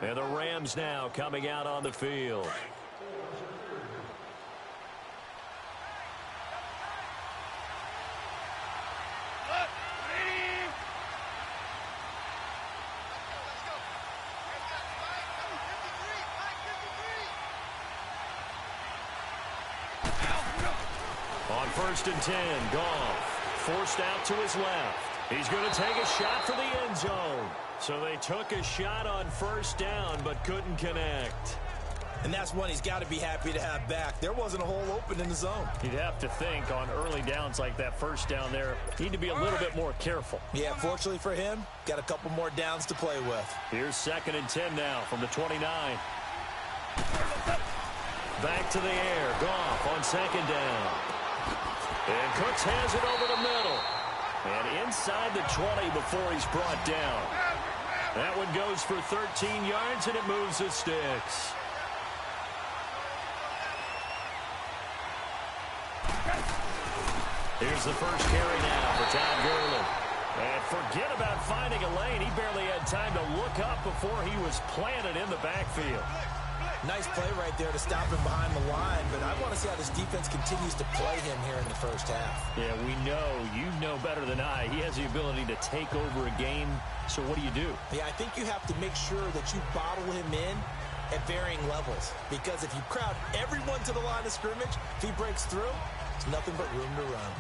And the Rams now coming out on the field. On 1st and 10, Goff forced out to his left. He's going to take a shot for the end zone. So they took a shot on 1st down but couldn't connect. And that's one he's got to be happy to have back. There wasn't a hole open in the zone. You'd have to think on early downs like that 1st down there, need to be a little bit more careful. Yeah, fortunately for him, got a couple more downs to play with. Here's 2nd and 10 now from the 29. Back to the air. Goff on 2nd down. And Cooks has it over the middle. And inside the 20 before he's brought down. That one goes for 13 yards, and it moves the sticks. Here's the first carry now for Todd Gurley. And forget about finding a lane. He barely had time to look up before he was planted in the backfield. Nice play right there to stop him behind the line, but I want to see how this defense continues to play him here in the 1st half. Yeah, we know. You know better than I. He has the ability to take over a game, so what do you do? Yeah, I think you have to make sure that you bottle him in at varying levels, because if you crowd everyone to the line of scrimmage, if he breaks through, it's nothing but room to run.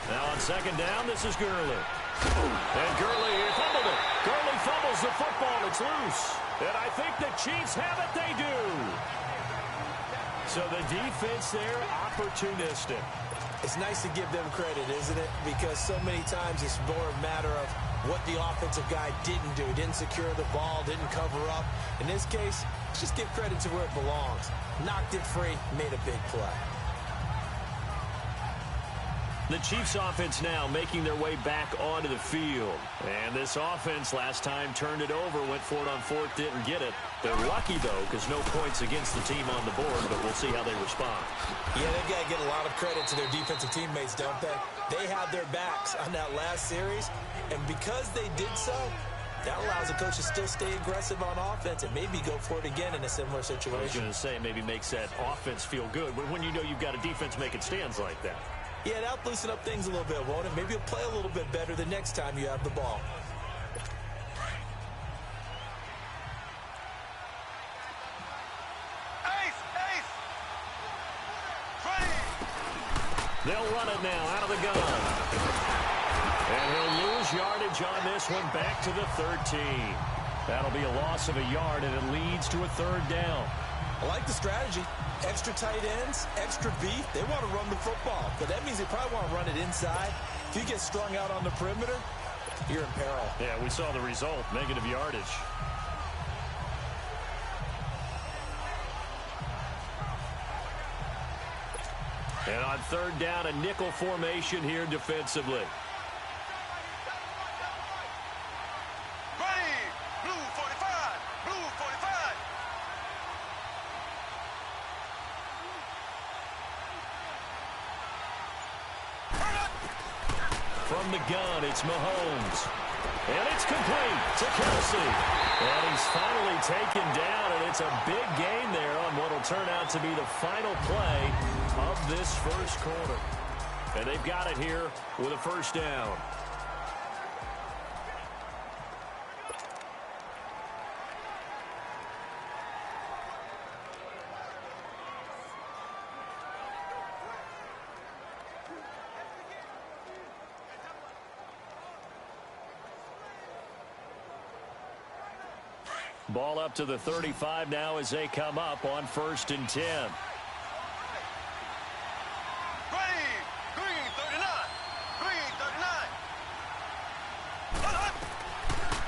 Now on 2nd down, this is Gurley. And Gurley fumbled it. Gurley fumbles the football. It's loose. And I think the Chiefs have it. They do. So the defense there, opportunistic. It's nice to give them credit, isn't it? Because so many times it's more a matter of what the offensive guy didn't do. Didn't secure the ball, didn't cover up. In this case, let's just give credit to where it belongs. Knocked it free, made a big play. The Chiefs offense now making their way back onto the field. And this offense last time turned it over, went for it on 4th, didn't get it. They're lucky, though, because no points against the team on the board, but we'll see how they respond. Yeah, they've got to get a lot of credit to their defensive teammates, don't they? They had their backs on that last series, and because they did so, that allows the coach to still stay aggressive on offense and maybe go for it again in a similar situation. I was going to say, maybe makes that offense feel good, but when you know you've got a defense making stands like that. Yeah, that'll loosen up things a little bit, won't it? Maybe you'll play a little bit better the next time you have the ball. They'll run it now out of the gun. And he'll lose yardage on this one back to the 13. That'll be a loss of a yard, and it leads to a 3rd down. I like the strategy. Extra tight ends, extra beef. They want to run the football, but that means they probably want to run it inside. If you get strung out on the perimeter, you're in peril. Yeah, we saw the result, negative yardage. And on 3rd down, a nickel formation here defensively. From the gun, it's Mahomes. And it's complete to Kelsey. And he's finally taken down, and it's a big gain there on what will turn out to be the final play of this 1st quarter. And they've got it here with a 1st down. Ball up to the 35 now as they come up on 1st and 10.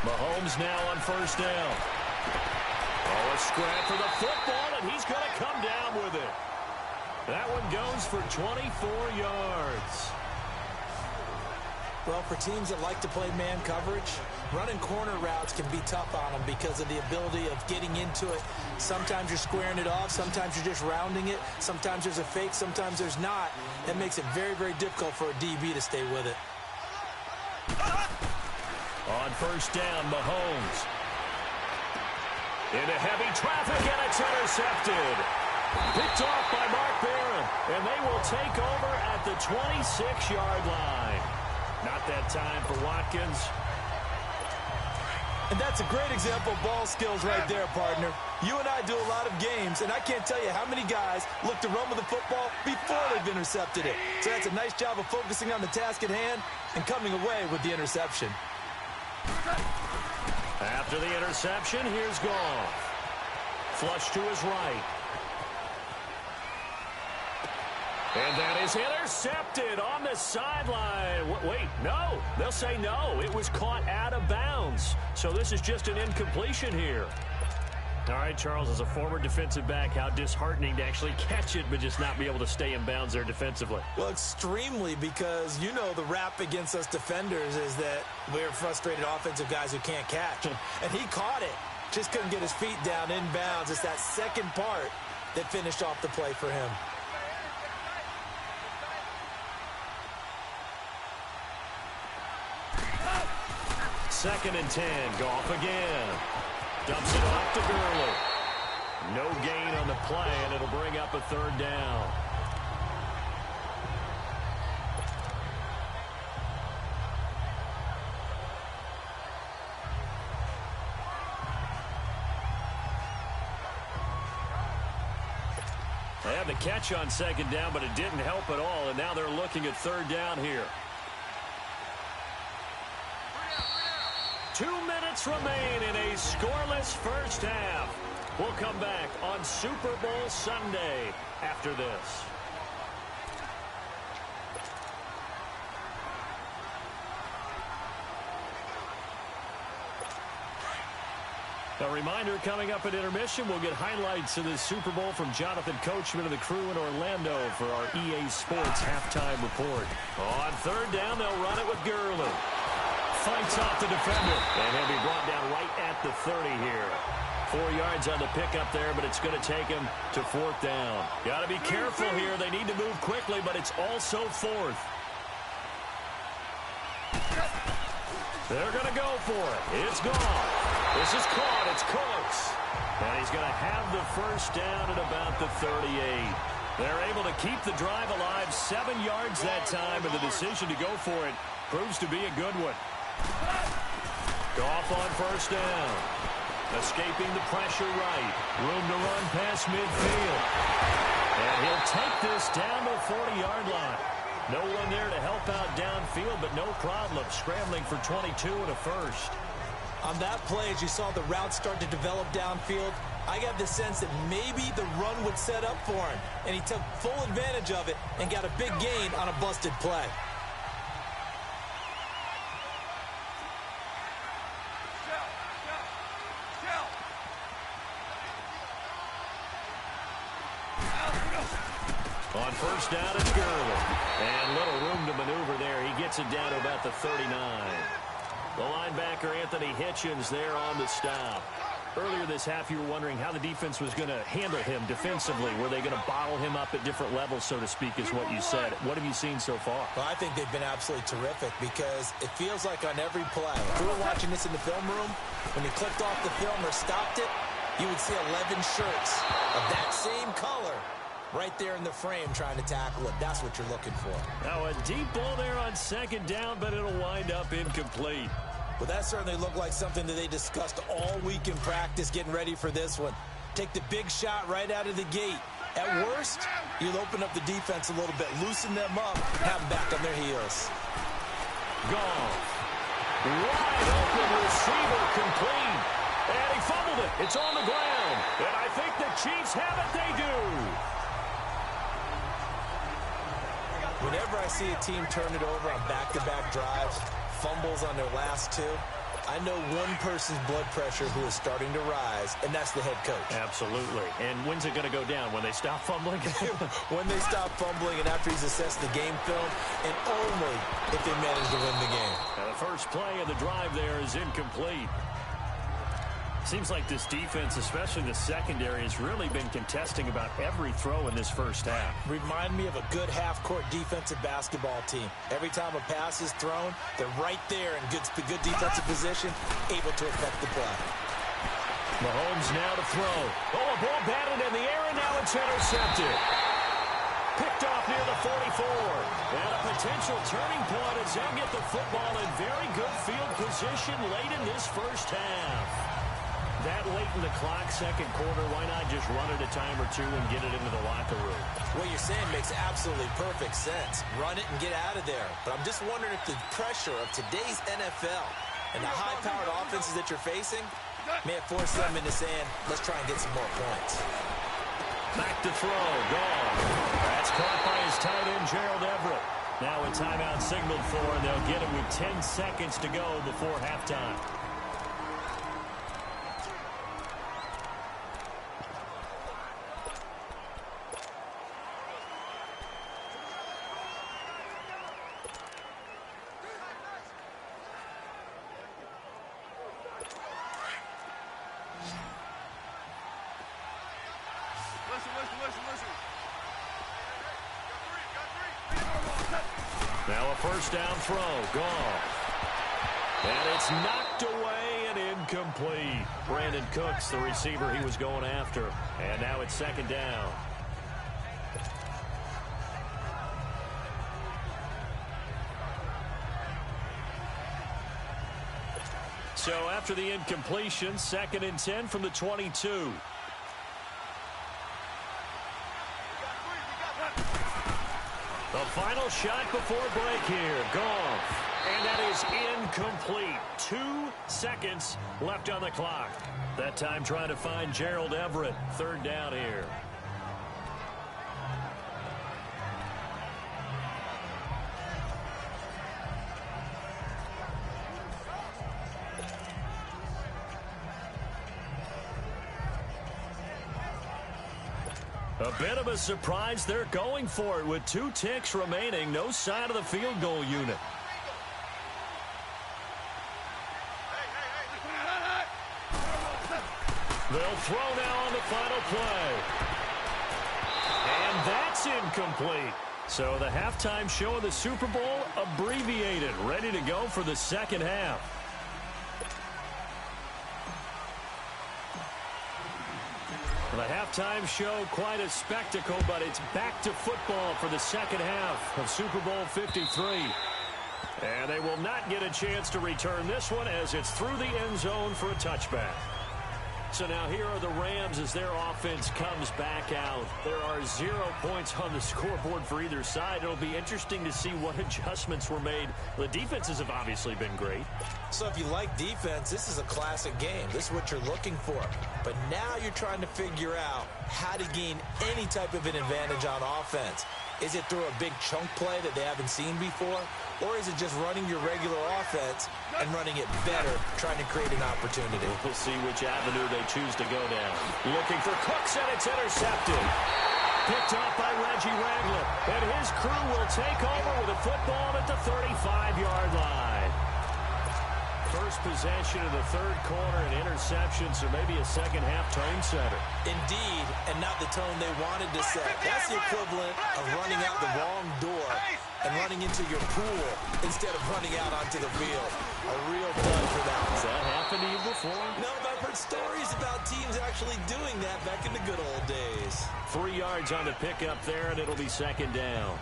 Mahomes now on 1st down. Oh, a scrap for the football, and he's going to come down with it. That one goes for 24 yards. Well, for teams that like to play man coverage, running corner routes can be tough on them because of the ability of getting into it. Sometimes you're squaring it off. Sometimes you're just rounding it. Sometimes there's a fake. Sometimes there's not. That makes it very, very difficult for a DB to stay with it. On first down, Mahomes. Into heavy traffic, and it's intercepted. Picked off by Mark Barron, and they will take over at the 26-yard line. Not that time for Watkins. And that's a great example of ball skills right there, partner. You and I do a lot of games, and I can't tell you how many guys look to run with the football before they've intercepted it. So that's a nice job of focusing on the task at hand and coming away with the interception. After the interception, here's Goff. Flush to his right. And that is intercepted on the sideline. Wait, no. They'll say no. It was caught out of bounds. So this is just an incompletion here. All right, Charles, as a former defensive back, how disheartening to actually catch it but just not be able to stay in bounds there defensively. Well, extremely, because you know the rap against us defenders is that we're frustrated offensive guys who can't catch. And he caught it. Just couldn't get his feet down in bounds. It's that second part that finished off the play for him. Second and 10. Goff again. Dumps it off to Gurley. No gain on the play, and it'll bring up a third down. They had the catch on second down, but it didn't help at all, and now they're looking at third down here. 2 minutes remain in a scoreless first half. We'll come back on Super Bowl Sunday after this. A reminder, coming up at intermission, we'll get highlights of this Super Bowl from Jonathan Coachman and the crew in Orlando for our EA Sports halftime report. On third down, they'll run it with Gurley. Fights off the defender, and he'll be brought down right at the 30 here. 4 yards on the pickup there, but it's going to take him to fourth down. Got to be careful here. They need to move quickly, but it's also fourth. They're going to go for it. It's gone. This is caught. It's Cooks. And he's going to have the first down at about the 38. They're able to keep the drive alive. 7 yards that time, and the decision to go for it proves to be a good one. Goff on first down. Escaping the pressure right. Room to run past midfield. And he'll take this down to the 40-yard line. No one there to help out downfield, but no problem. Scrambling for 22 and a first. On that play, as you saw the route start to develop downfield, I got the sense that maybe the run would set up for him. And he took full advantage of it and got a big gain on a busted play. On first down, it's Gurley. And little room to maneuver there. He gets it down to about the 39. The linebacker, Anthony Hitchens, there on the stop. Earlier this half, you were wondering how the defense was going to handle him defensively. Were they going to bottle him up at different levels, so to speak, is what you said. What have you seen so far? Well, I think they've been absolutely terrific because it feels like on every play, if we were watching this in the film room, when he clicked off the film or stopped it, you would see 11 shirts of that same color right there in the frame trying to tackle it. That's what you're looking for. Now a deep ball there on second down, but it'll wind up incomplete. Well, that certainly looked like something that they discussed all week in practice getting ready for this one. Take the big shot right out of the gate. At worst, you'll open up the defense a little bit, loosen them up, have them back on their heels. Gone. Wide open receiver complete. And he fumbled it. It's on the ground. And I think the Chiefs have it. They do. Whenever I see a team turn it over on back-to-back drives, fumbles on their last two, I know one person's blood pressure who is starting to rise, and that's the head coach. Absolutely. And when's it going to go down? When they stop fumbling? When they stop fumbling and after he's assessed the game film, and only if they manage to win the game. Now the first play of the drive there is incomplete. Seems like this defense, especially the secondary, has really been contesting about every throw in this first half. Remind me of a good half-court defensive basketball team. Every time a pass is thrown, they're right there in good defensive position, able to affect the play. Mahomes now to throw. Oh, a ball batted in the air, and now it's intercepted. Picked off near the 44. And a potential turning point as they'll get the football in very good field position late in this first half. That late in the clock, second quarter, why not just run it a time or two and get it into the locker room? What you're saying makes absolutely perfect sense. Run it and get out of there. But I'm just wondering if the pressure of today's NFL and the high-powered offenses that you're facing may have forced them into saying, let's try and get some more points. Back to throw. Gone. That's caught by his tight end, Gerald Everett. Now a timeout signaled for, and they'll get it with 10 seconds to go before halftime. Now a first down throw. Gone. And it's knocked away and incomplete. Brandon Cooks, the receiver he was going after. And now it's second down. So after the incompletion, 2nd and 10 from the 22. The final shot before break here. Goff. And that is incomplete. 2 seconds left on the clock. That time trying to find Gerald Everett. Third down here. A bit of a surprise. They're going for it with 2 ticks remaining. No sign of the field goal unit. They'll throw now on the final play. And that's incomplete. So the halftime show of the Super Bowl abbreviated, ready to go for the second half. The halftime show, quite a spectacle, but it's back to football for the second half of Super Bowl 53. And they will not get a chance to return this one as it's through the end zone for a touchback. So now here are the Rams as their offense comes back out. There are 0 points on the scoreboard for either side. It'll be interesting to see what adjustments were made. The defenses have obviously been great. So if you like defense, this is a classic game. This is what you're looking for. But now you're trying to figure out how to gain any type of an advantage on offense. Is it through a big chunk play that they haven't seen before? Or is it just running your regular offense and running it better, trying to create an opportunity? We'll see which avenue they choose to go down. Looking for Cooks, and it's intercepted. Picked off by Reggie Ragland. And his crew will take over with a football at the 35-yard line. First possession of the third quarter, an interception, so maybe a second-half tone setter. Indeed, and not the tone they wanted to set. That's the equivalent of running out the wrong door and running into your pool instead of running out onto the field. A real dud for that one. Has that happened to you before? No, but I've heard stories about teams actually doing that back in the good old days. 3 yards on the pickup there, and it'll be second down.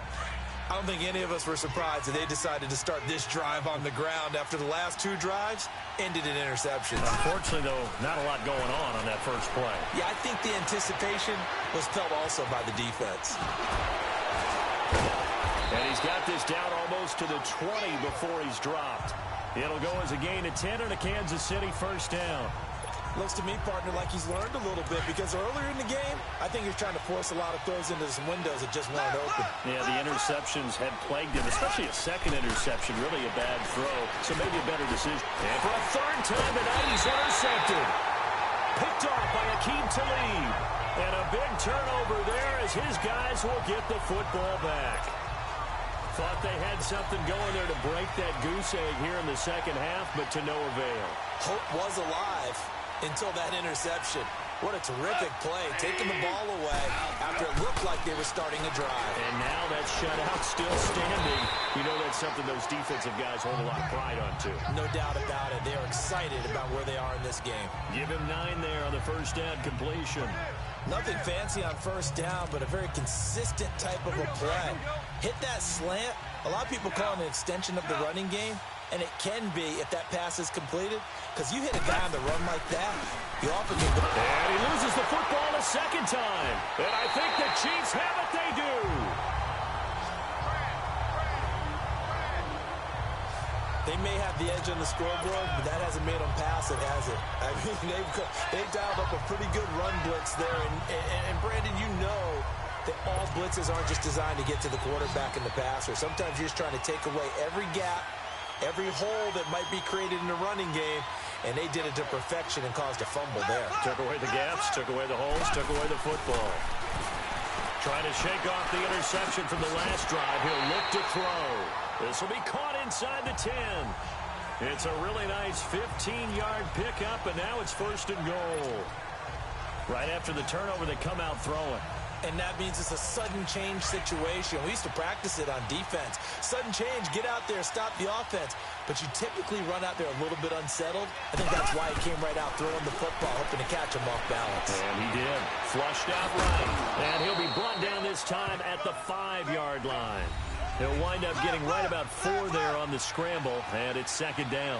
I don't think any of us were surprised that they decided to start this drive on the ground after the last 2 drives ended in interceptions. Unfortunately, though, not a lot going on that first play. Yeah, I think the anticipation was felt also by the defense. And he's got this down almost to the 20 before he's dropped. It'll go as a gain of 10 and a Kansas City first down. Looks to me, partner, like he's learned a little bit, because earlier in the game, I think he was trying to force a lot of throws into some windows that just weren't open. Yeah, the interceptions had plagued him, especially a second interception, really a bad throw, so maybe a better decision. And for a third time tonight, he's intercepted. Picked off by Akeem Talib. And a big turnover there as his guys will get the football back. Thought they had something going there to break that goose egg here in the second half, but to no avail. Hope was alive until that interception. What a terrific play, taking the ball away after it looked like they were starting a drive. And now that shutout still standing. You know that's something those defensive guys hold a lot of pride on, too. No doubt about it. They are excited about where they are in this game. Give him 9 there on the first down completion. Nothing fancy on first down, but a very consistent type of a play. Hit that slant. A lot of people call it an extension of the running game. And it can be if that pass is completed, because you hit a guy on the run like that, you often can go. And he loses the football a second time. And I think the Chiefs have it. They do. They may have the edge on the scoreboard, but that hasn't made them pass it, has it? I mean, they've dialed up a pretty good run blitz there. And Brandon, you know that all blitzes aren't just designed to get to the quarterback in the passer. Sometimes you're just trying to take away every gap, every hole that might be created in the running game, and they did it to perfection and caused a fumble there. Took away the gaps, took away the holes, took away the football. Trying to shake off the interception from the last drive. He'll look to throw. This will be caught inside the 10. It's a really nice 15-yard pickup, and now it's first and goal. Right after the turnover, they come out throwing. And that means it's a sudden change situation. We used to practice it on defense. Sudden change, get out there, stop the offense. But you typically run out there a little bit unsettled. I think that's why he came right out throwing the football, hoping to catch him off balance. And he did. Flushed out right. And he'll be brought down this time at the 5-yard line. He'll wind up getting right about 4 there on the scramble, and it's second down.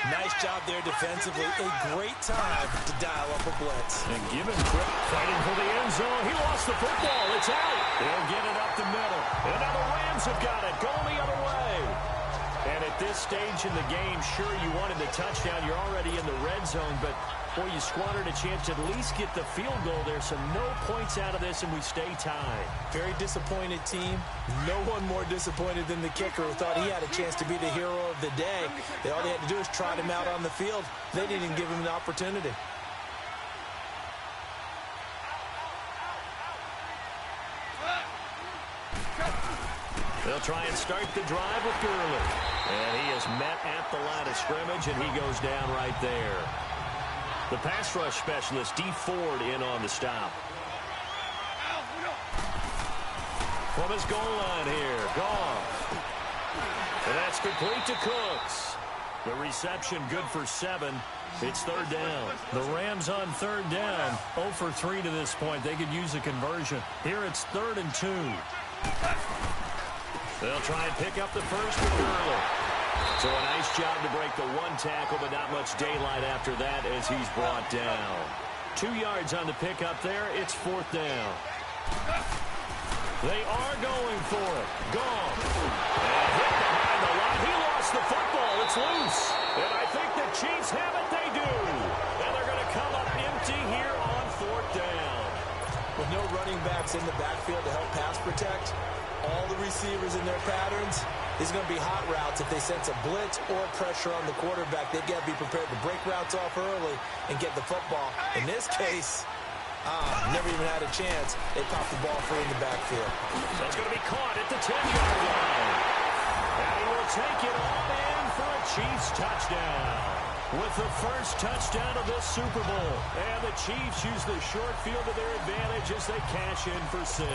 Nice job there defensively. A great time to dial up a blitz. And give him credit. Fighting for the end zone. He lost the football. It's out. They'll get it up the middle. And now the Rams have got it. Going the other way. And at this stage in the game, sure, you wanted the touchdown. You're already in the red zone, but boy, you squandered a chance to at least get the field goal there. So no points out of this, and we stay tied. Very disappointed team. No one more disappointed than the kicker, who thought he had a chance to be the hero of the day. All they had to do was trot him out on the field. They didn't even give him an opportunity. They'll try and start the drive with Gurley. And he is met at the line of scrimmage, and he goes down right there. The pass rush specialist, D. Ford, in on the stop. From his goal line here, Goff. And that's complete to Cooks. The reception good for 7. It's third down. The Rams on third down. 0 for 3 to this point. They could use a conversion. Here it's 3rd and 2. They'll try and pick up the first with Gurley. So a nice job to break the 1 tackle, but not much daylight after that as he's brought down. 2 yards on the pickup there. It's 4th down. They are going for it. Goff. And hit behind the line. He lost the football. It's loose. And I think the Chiefs have it. They do. And they're going to come up empty here on 4th down. With no running backs in the backfield to help pass protect, all the receivers in their patterns, these are going to be hot routes if they sense a blitz or pressure on the quarterback. They've got to be prepared to break routes off early and get the football. In this case, never even had a chance. They popped the ball free in the backfield. So it's going to be caught at the 10-yard line. And he will take it all in for a Chiefs touchdown. With the first touchdown of this Super Bowl. And the Chiefs use the short field to their advantage as they cash in for 6.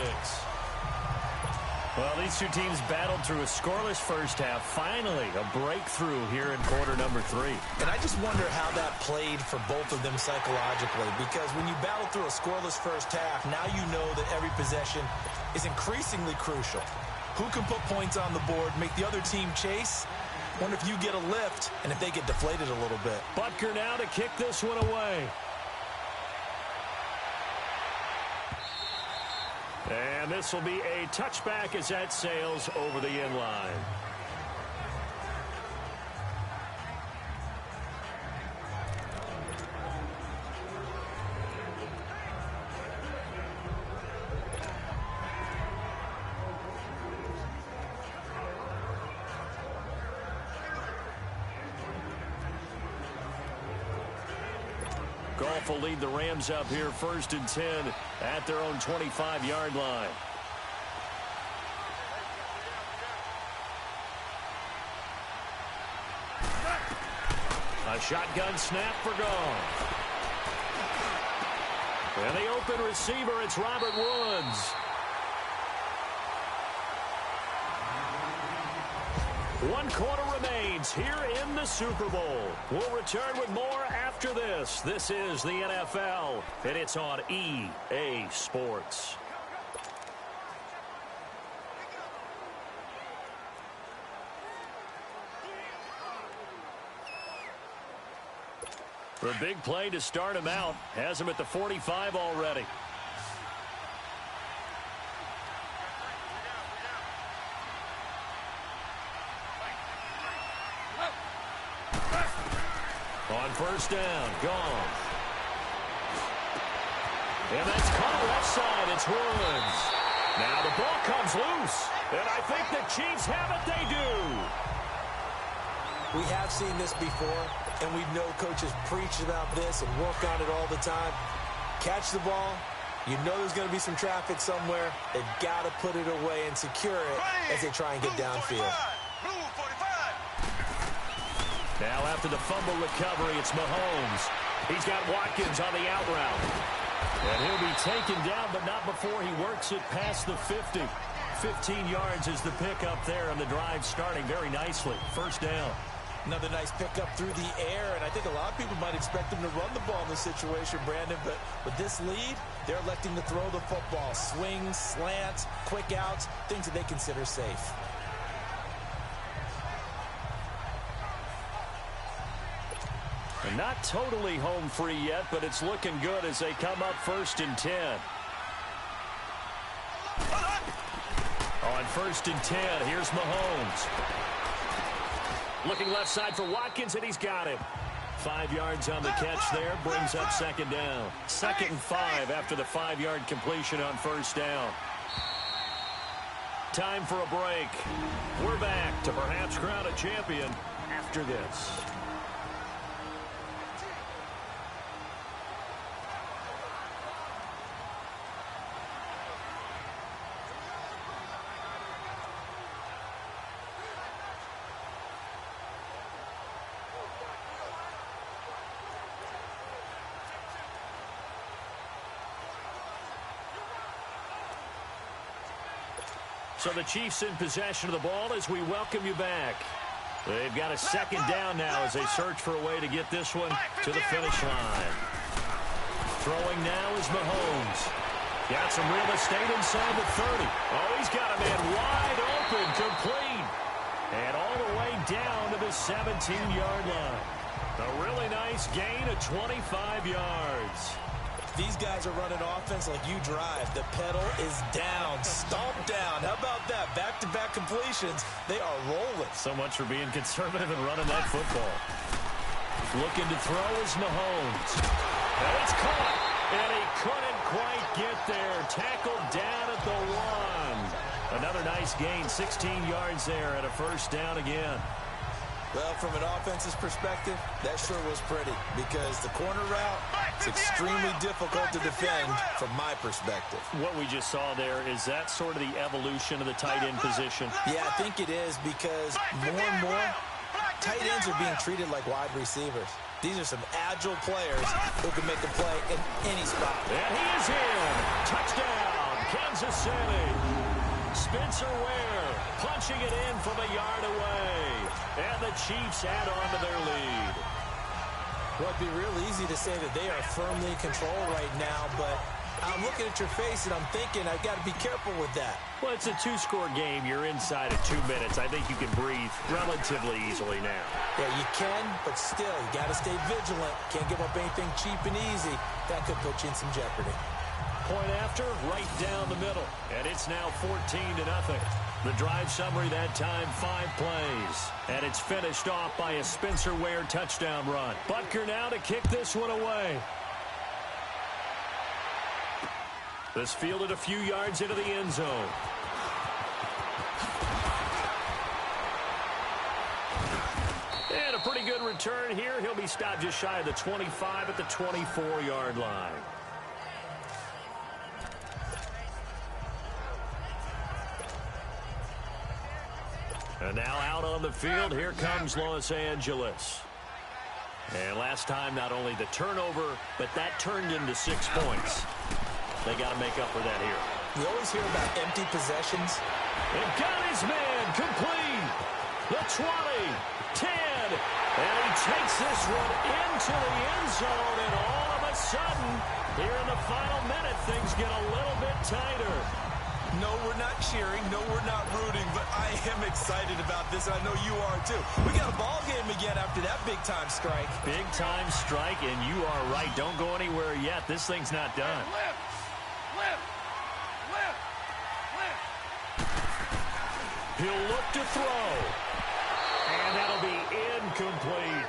Well, these two teams battled through a scoreless first half. Finally, a breakthrough here in quarter number 3. And I just wonder how that played for both of them psychologically, because when you battle through a scoreless first half, now you know that every possession is increasingly crucial. Who can put points on the board, make the other team chase? Wonder if you get a lift and if they get deflated a little bit. Butker now to kick this one away. And this will be a touchback as that sails over the end line. will lead the Rams up here 1st and 10 at their own 25-yard line. A shotgun snap for Goff. And the open receiver, it's Robert Woods. 1 quarter remains here in the Super Bowl. We'll return with more after this. This is the NFL, and it's on EA Sports. The big play to start him out. Has him at the 45 already. On 1st down, gone. And that's caught left side. It's Woods. Now the ball comes loose. And I think the Chiefs have it. They do. We have seen this before, and we know coaches preach about this and work on it all the time. Catch the ball. You know there's going to be some traffic somewhere. They've got to put it away and secure it as they try and get downfield. Now after the fumble recovery, it's Mahomes. He's got Watkins on the out route. And he'll be taken down, but not before he works it past the 50. 15 yards is the pickup there, and the drive starting very nicely. 1st down. Another nice pickup through the air, and I think a lot of people might expect him to run the ball in this situation, Brandon, but with this lead, they're electing to throw the football. Swings, slants, quick outs, things that they consider safe. And not totally home free yet, but it's looking good as they come up 1st and 10. On 1st and 10, here's Mahomes. Looking left side for Watkins, and he's got him. 5 yards on the catch there, brings up 2nd down. 2nd and 5 after the 5-yard completion on 1st down. Time for a break. We're back to perhaps crown a champion after this. So the Chiefs in possession of the ball as we welcome you back. They've got a 2nd down now as they search for a way to get this one to the finish line. Throwing now is Mahomes. Got some real estate inside the 30. Oh, he's got a man wide open, complete. And all the way down to the 17-yard line. A really nice gain of 25 yards. These guys are running offense like you drive. The pedal is down, stomped down. How about that? Back-to-back completions. They are rolling. So much for being conservative and running that football. Looking to throw is Mahomes. And it's caught. And he couldn't quite get there. Tackled down at the 1. Another nice gain, 16 yards there and a 1st down again. Well, from an offense's perspective, that sure was pretty because the corner route is extremely difficult to defend from my perspective. What we just saw there, is that sort of the evolution of the tight end position? Yeah, I think it is because more and more tight ends are being treated like wide receivers. These are some agile players who can make a play in any spot. And he is in. Touchdown, Kansas City. Spencer Ware punching it in from a yard away. And the Chiefs add on to their lead. Well, it'd be real easy to say that they are firmly in control right now, but I'm looking at your face and I'm thinking I've got to be careful with that. Well, it's a 2-score game. You're inside of 2 minutes. I think you can breathe relatively easily now. Yeah, you can, but still, you got to stay vigilant. Can't give up anything cheap and easy. That could put you in some jeopardy. Point after, right down the middle. And it's now 14-0. The drive summary that time, 5 plays. And it's finished off by a Spencer Ware touchdown run. Butker now to kick this one away. This fielded a few yards into the end zone. And a pretty good return here. He'll be stopped just shy of the 25 at the 24-yard line. And now out on the field, here comes Los Angeles. And last time, not only the turnover, but that turned into 6 points. They got to make up for that here. You always hear about empty possessions. And got his man complete. The 20, 10, and he takes this one into the end zone, and all of a sudden, here in the final minute, things get a little bit tighter. No, we're not cheering. No, we're not rooting, but I am excited about this, and I know you are too. We got a ball game again after that big-time strike. Big-time strike, and you are right. Don't go anywhere yet. This thing's not done. He'll look to throw. And that'll be incomplete.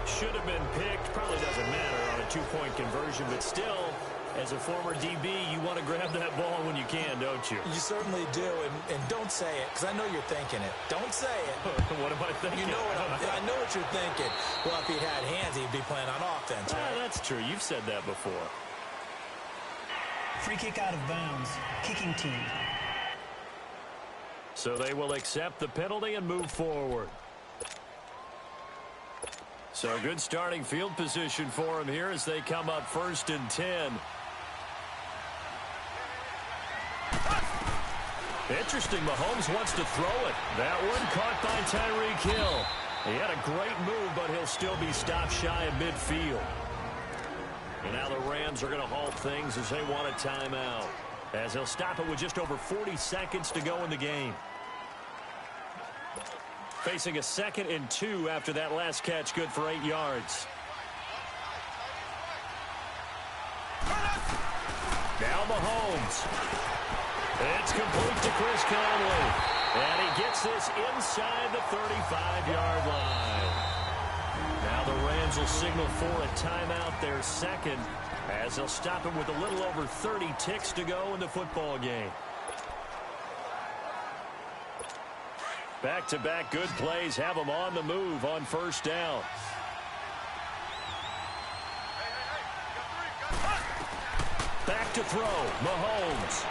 Should have been picked. Probably doesn't matter on a two-point conversion, but still, as a former DB, you want to grab that ball when you can, don't you? You certainly do, and don't say it, because I know you're thinking it. Don't say it. What am I thinking? You know I know what you're thinking. Well, if he had hands, he'd be playing on offense, right? That's true. You've said that before. Free kick out of bounds. Kicking team. So they will accept the penalty and move forward. So good starting field position for him here as they come up 1st and 10. Interesting, Mahomes wants to throw it. That one caught by Tyreek Hill. He had a great move, but he'll still be stopped shy of midfield. And now the Rams are going to halt things as they want a timeout, as he'll stop it with just over 40 seconds to go in the game. Facing a 2nd and 2 after that last catch, good for 8 yards. Now Mahomes. It's complete to Chris Conley. And he gets this inside the 35-yard line. Now the Rams will signal for a timeout, their 2nd, as they'll stop it with a little over 30 ticks to go in the football game. Back-to-back good plays have them on the move on 1st down. Back to throw, Mahomes.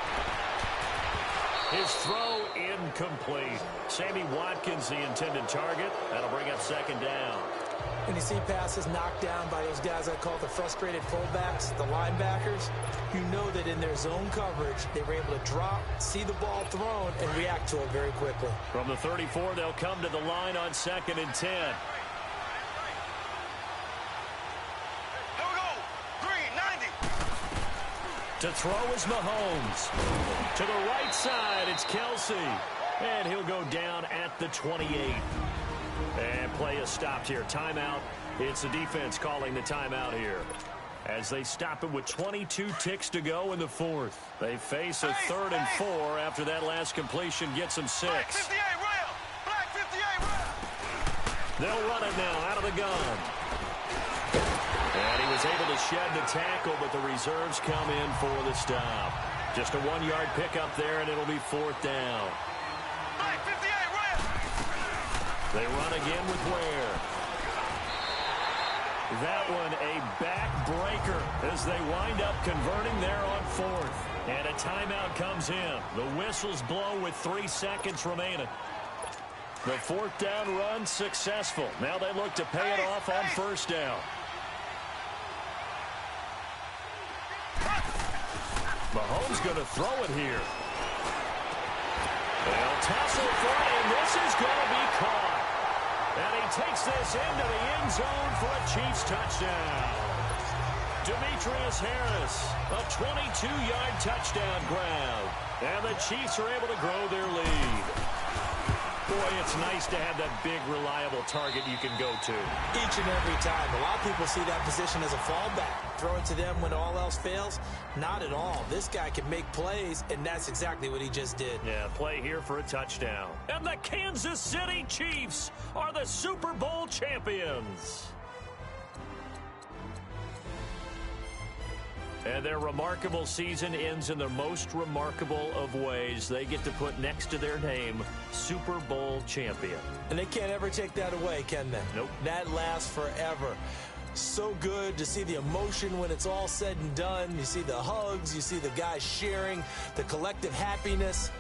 His throw incomplete. Sammy Watkins, the intended target. That'll bring up 2nd down. When you see passes knocked down by those guys I call the frustrated fullbacks, the linebackers, you know that in their zone coverage, they were able to drop, see the ball thrown, and react to it very quickly. From the 34, they'll come to the line on 2nd and 10. Here we go. Green, 90. To throw is Mahomes. To the right side, it's Kelsey. And he'll go down at the 28. And play is stopped here. Timeout. It's the defense calling the timeout here, as they stop it with 22 ticks to go in the 4th. They face a 3rd and 4 after that last completion gets them 6. Black 58 rail. Black 58 rail. They'll run it now out of the gun. And he was able to shed the tackle, but the reserves come in for the stop. Just a 1-yard pickup there, and it'll be 4th down. Black 58 rail. They run again with Ware. That one a backbreaker as they wind up converting there on 4th. And a timeout comes in. The whistles blow with 3 seconds remaining. The 4th down run successful. Now they look to pay it off on 1st down. Mahomes going to throw it here. They'll tussle for it, and this is going to be caught. And he takes this into the end zone for a Chiefs touchdown. Demetrius Harris, a 22-yard touchdown grab. And the Chiefs are able to grow their lead. Boy, it's nice to have that big, reliable target you can go to. Each and every time. A lot of people see that position as a fallback. Throw it to them when all else fails? Not at all. This guy can make plays, and that's exactly what he just did. Yeah, play here for a touchdown. And the Kansas City Chiefs are the Super Bowl champions. And their remarkable season ends in the most remarkable of ways. They get to put next to their name, Super Bowl champion. And they can't ever take that away, can they? Nope. That lasts forever. So good to see the emotion when it's all said and done. You see the hugs, you see the guys sharing, the collective happiness.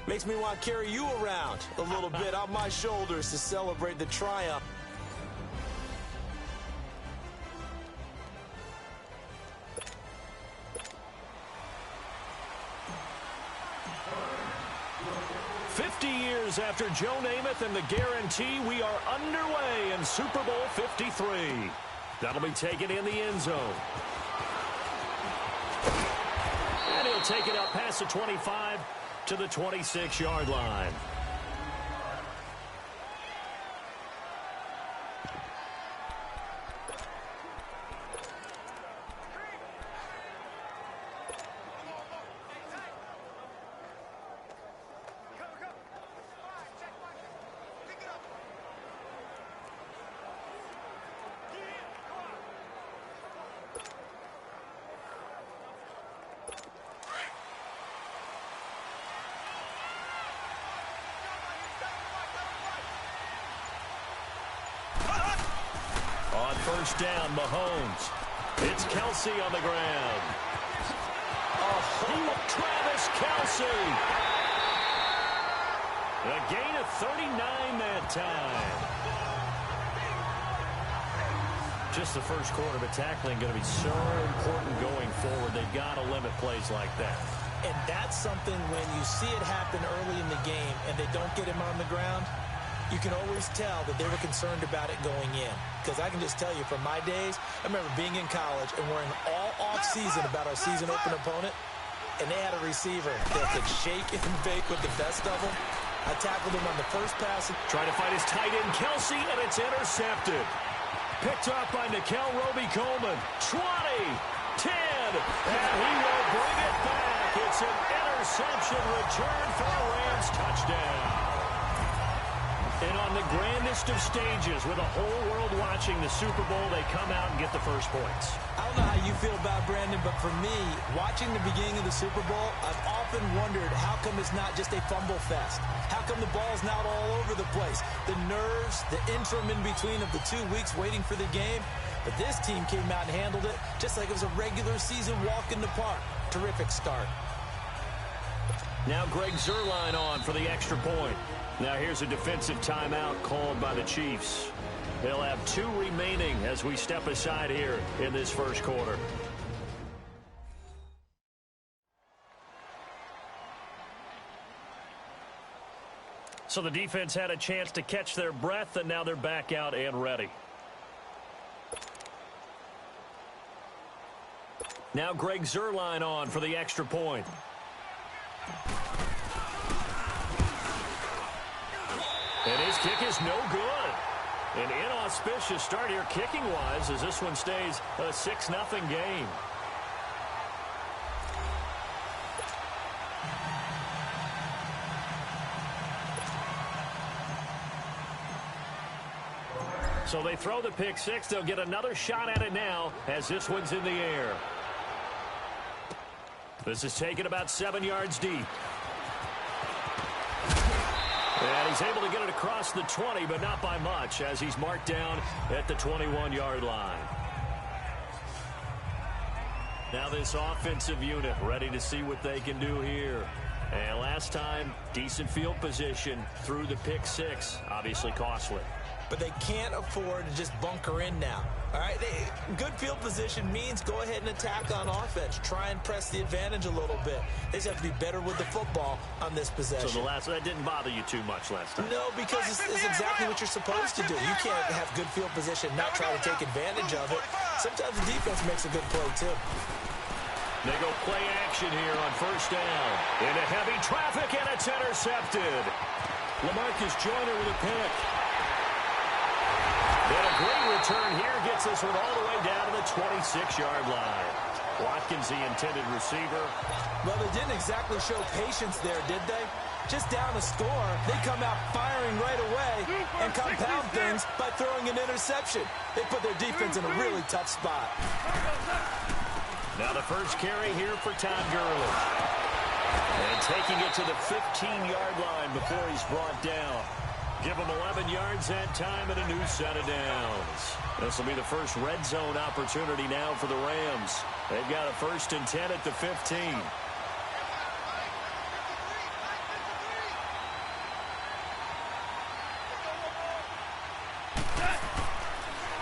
Makes me want to carry you around a little bit on my shoulders to celebrate the triumph. Years after Joe Namath and the guarantee, we are underway in Super Bowl 53. That'll be taken in the end zone. And he'll take it up past the 25 to the 26-yard line. First down, Mahomes. It's Kelsey on the ground. Oh, Travis Kelsey. A gain of 39 that time. Just the first quarter, but tackling going to be so important going forward. They've got to limit plays like that. And that's something when you see it happen early in the game and they don't get him on the ground, you can always tell that they were concerned about it going in. Because I can just tell you from my days, I remember being in college and worrying all off-season about our season open opponent, and they had a receiver that could shake and bake with the best of them. I tackled him on the first pass. Trying to find his tight end, Kelsey, and it's intercepted. Picked up by Nikel Roby-Coleman. 20, 10, and he will bring it back. It's an interception return for a Rams touchdown. And on the grandest of stages, with the whole world watching the Super Bowl, they come out and get the first points. I don't know how you feel about Brandon, but for me, watching the beginning of the Super Bowl, I've often wondered how come it's not just a fumble fest? How come the ball's not all over the place? The nerves, the interim in between of the 2 weeks waiting for the game. But this team came out and handled it just like it was a regular season walk in the park. Terrific start. Now Greg Zuerlein on for the extra point. Now here's a defensive timeout called by the Chiefs. They'll have 2 remaining as we step aside here in this first quarter. So the defense had a chance to catch their breath, and now they're back out and ready. Now Greg Zuerlein on for the extra point. And his kick is no good. An inauspicious start here kicking-wise as this one stays a 6-0 game. So they throw the pick six. They'll get another shot at it now as this one's in the air. This is taken about 7 yards deep. And he's able to get it across the 20, but not by much, as he's marked down at the 21-yard line. Now this offensive unit ready to see what they can do here. And last time, decent field position through the pick six, obviously costly. But they can't afford to just bunker in now. All right, good field position means go ahead and attack on offense. Try and press the advantage a little bit. They just have to be better with the football on this possession. So that didn't bother you too much last time? No, because it's exactly what you're supposed to do. You can't have good field position and not try to take advantage of it. Sometimes the defense makes a good play, too. They go play action here on first down. Into heavy traffic, and it's intercepted. LaMarcus Joyner with a pick. And a great return here gets this one all the way down to the 26-yard line. Watkins, the intended receiver. Well, they didn't exactly show patience there, did they? Just down a score, they come out firing right away and compound things by throwing an interception. They put their defense in a really tough spot. Now the first carry here for Todd Gurley. And taking it to the 15-yard line before he's brought down. Give him 11 yards that time and a new set of downs. This will be the first red zone opportunity now for the Rams. They've got a 1st and 10 at the 15.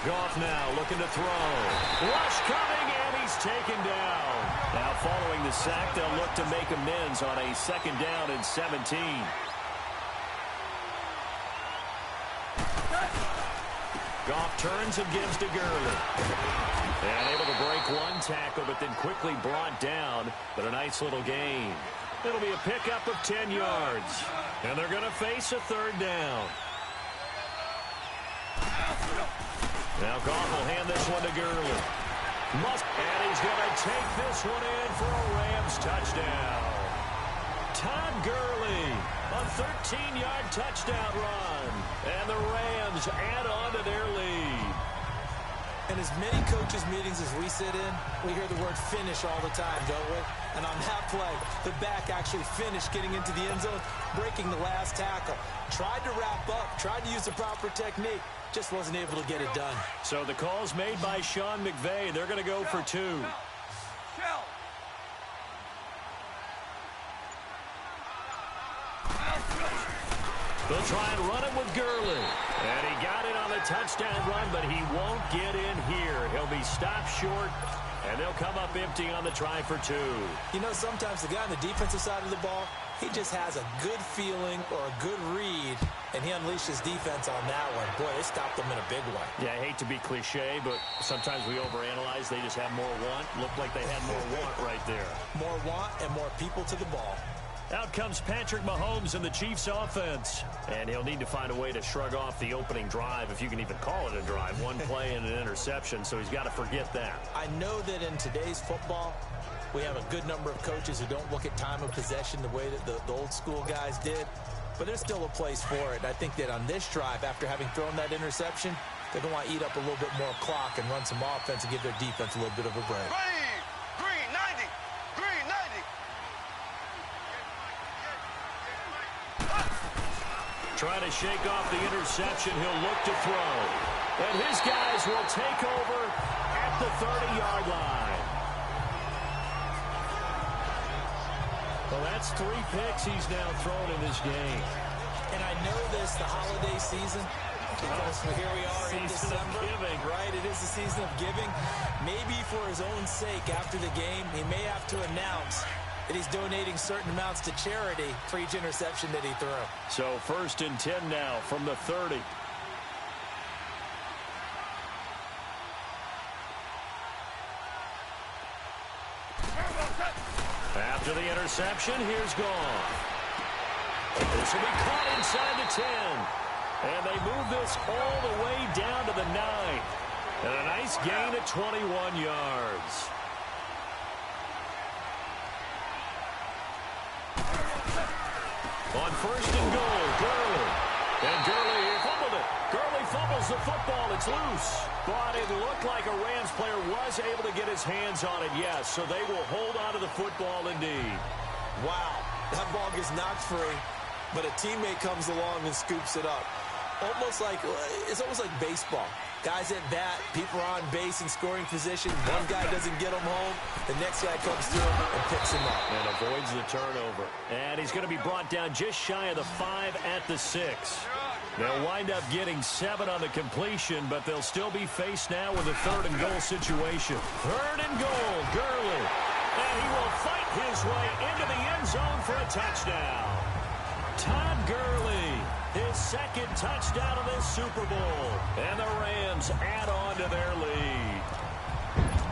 Goff now looking to throw. Rush coming, and he's taken down. Now following the sack, they'll look to make amends on a 2nd down and 17. Goff turns and gives to Gurley. And able to break one tackle, but then quickly brought down. But a nice little gain. It'll be a pickup of 10 yards. And they're going to face a 3rd down. Now Goff will hand this one to Gurley. And he's going to take this one in for a Rams touchdown. Todd Gurley, a 13-yard touchdown run. And the Rams add on to their lead. In as many coaches' meetings as we sit in, we hear the word finish all the time, don't we? And on that play, the back actually finished getting into the end zone, breaking the last tackle. Tried to wrap up, tried to use the proper technique. Just wasn't able to get it done. So the call's made by Sean McVay. They're going to go for 2. They'll try and run it with Gurley. And he got it on the touchdown run, but he won't get in here. He'll be stopped short, and they'll come up empty on the try for 2. You know, sometimes the guy on the defensive side of the ball, he just has a good feeling or a good read, and he unleashed his defense on that one. Boy, they stopped him in a big way. Yeah, I hate to be cliche, but sometimes we overanalyze. They just have more want. Looked like they had more want right there. More want and more people to the ball. Out comes Patrick Mahomes in the Chiefs offense. And he'll need to find a way to shrug off the opening drive, if you can even call it a drive. One play and an interception, so he's got to forget that. I know that in today's football, we have a good number of coaches who don't look at time of possession the way that the old school guys did. But there's still a place for it. And I think that on this drive, after having thrown that interception, they're going to want to eat up a little bit more clock and run some offense and give their defense a little bit of a break. Green 90. Green 90. Trying to shake off the interception. He'll look to throw. And his guys will take over at the 30-yard line. Well, that's 3 picks he's now thrown in this game. And I know this, the holiday season, because here we are in December, right? It is the season of giving. Maybe for his own sake, after the game, he may have to announce that he's donating certain amounts to charity for each interception that he threw. So 1st and 10 now from the 30. After the interception, here's Goff. This will be caught inside the 10. And they move this all the way down to the 9. And a nice gain of 21 yards. On 1st and goal, Gurley. And Gurley fumbled it. Gurley fumbles the football. It's loose. But it looked like a Rams player was able to get his hands on it, yes. So they will hold on to the football indeed. Wow, that ball gets knocked free, but a teammate comes along and scoops it up. It's almost like baseball. Guys at bat, people are on base in scoring position. One guy doesn't get him home. The next guy comes through and picks him up. And avoids the turnover. And he's going to be brought down just shy of the 5 at the 6. They'll wind up getting 7 on the completion, but they'll still be faced now with a 3rd and goal situation. 3rd and goal, Gurley. And he will fight his way into the end zone for a touchdown. Todd Gurley, his 2nd touchdown of this Super Bowl. And the Rams add on to their lead.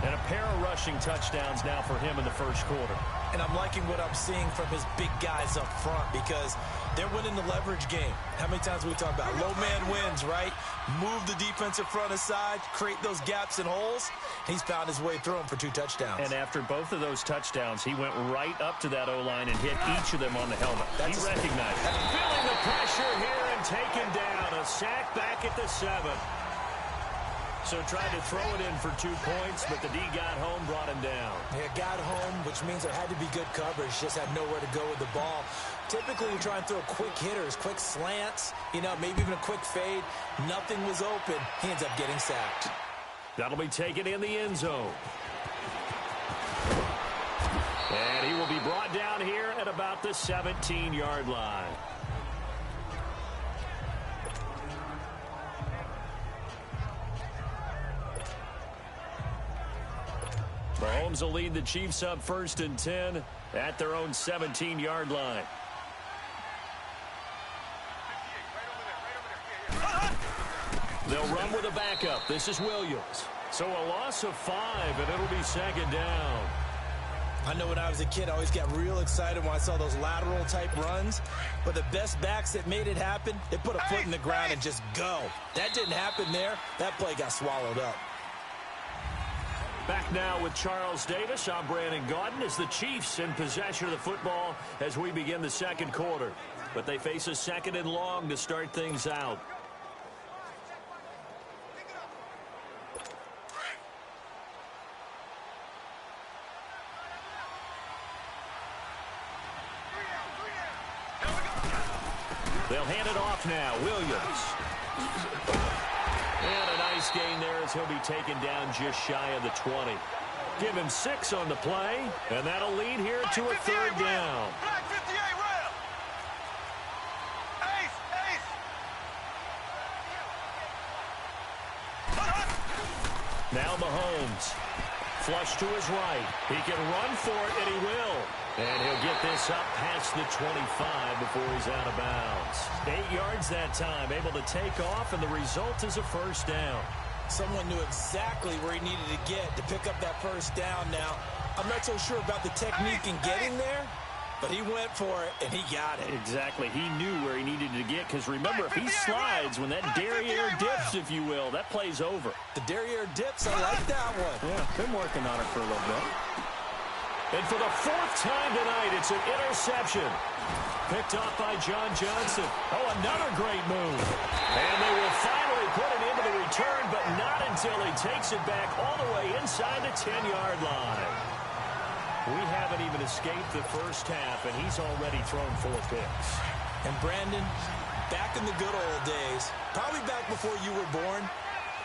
And a pair of rushing touchdowns now for him in the 1st quarter. And I'm liking what I'm seeing from his big guys up front because they're winning the leverage game. How many times we talk about low man wins, right? Move the defensive front aside, create those gaps and holes. He's found his way through them for 2 touchdowns. And after both of those touchdowns, he went right up to that O-line and hit each of them on the helmet. He recognized it. Feeling the pressure here and taken down. A sack back at the 7. So tried to throw it in for 2 points, but the D got home, brought him down. Yeah, got home, which means there had to be good coverage. Just had nowhere to go with the ball. Typically, you try and throw quick hitters, quick slants, you know, maybe even a quick fade. Nothing was open. He ends up getting sacked. That'll be taken in the end zone. And he will be brought down here at about the 17-yard line. Mahomes will lead the Chiefs up 1st and 10 at their own 17-yard line. They'll run with a backup. This is Williams. So a loss of 5, and it'll be 2nd down. I know when I was a kid, I always got real excited when I saw those lateral-type runs. But the best backs that made it happen, they put a foot in the ground and just go. That didn't happen there. That play got swallowed up. Back now with Charles Davis. I'm Brandon Gaudin as the Chiefs in possession of the football as we begin the 2nd quarter. But they face a 2nd and long to start things out. They'll hand it off now. Williams. And a nice gain there as he'll be taken down just shy of the 20. Give him 6 on the play, and that'll lead here to a 3rd down. Black 58 rail. Ace, ace. Now Mahomes. Flush to his right. He can run for it, and he will. And he'll get this up past the 25 before he's out of bounds. 8 yards that time, able to take off, and the result is a 1st down. Someone knew exactly where he needed to get to pick up that 1st down now. I'm not so sure about the technique in getting there, but he went for it, and he got it. Exactly. He knew where he needed to get, because remember, if he slides, when that derriere dips, if you will, that play's over. The derriere dips, I like that one. Yeah, been working on it for a little bit. And for the 4th time tonight, it's an interception. Picked off by John Johnson. Oh, another great move. And they will finally put it into the return, but not until he takes it back all the way inside the 10-yard line. We haven't even escaped the 1st half, and he's already thrown 4 picks. And Brandon, back in the good old days, probably back before you were born,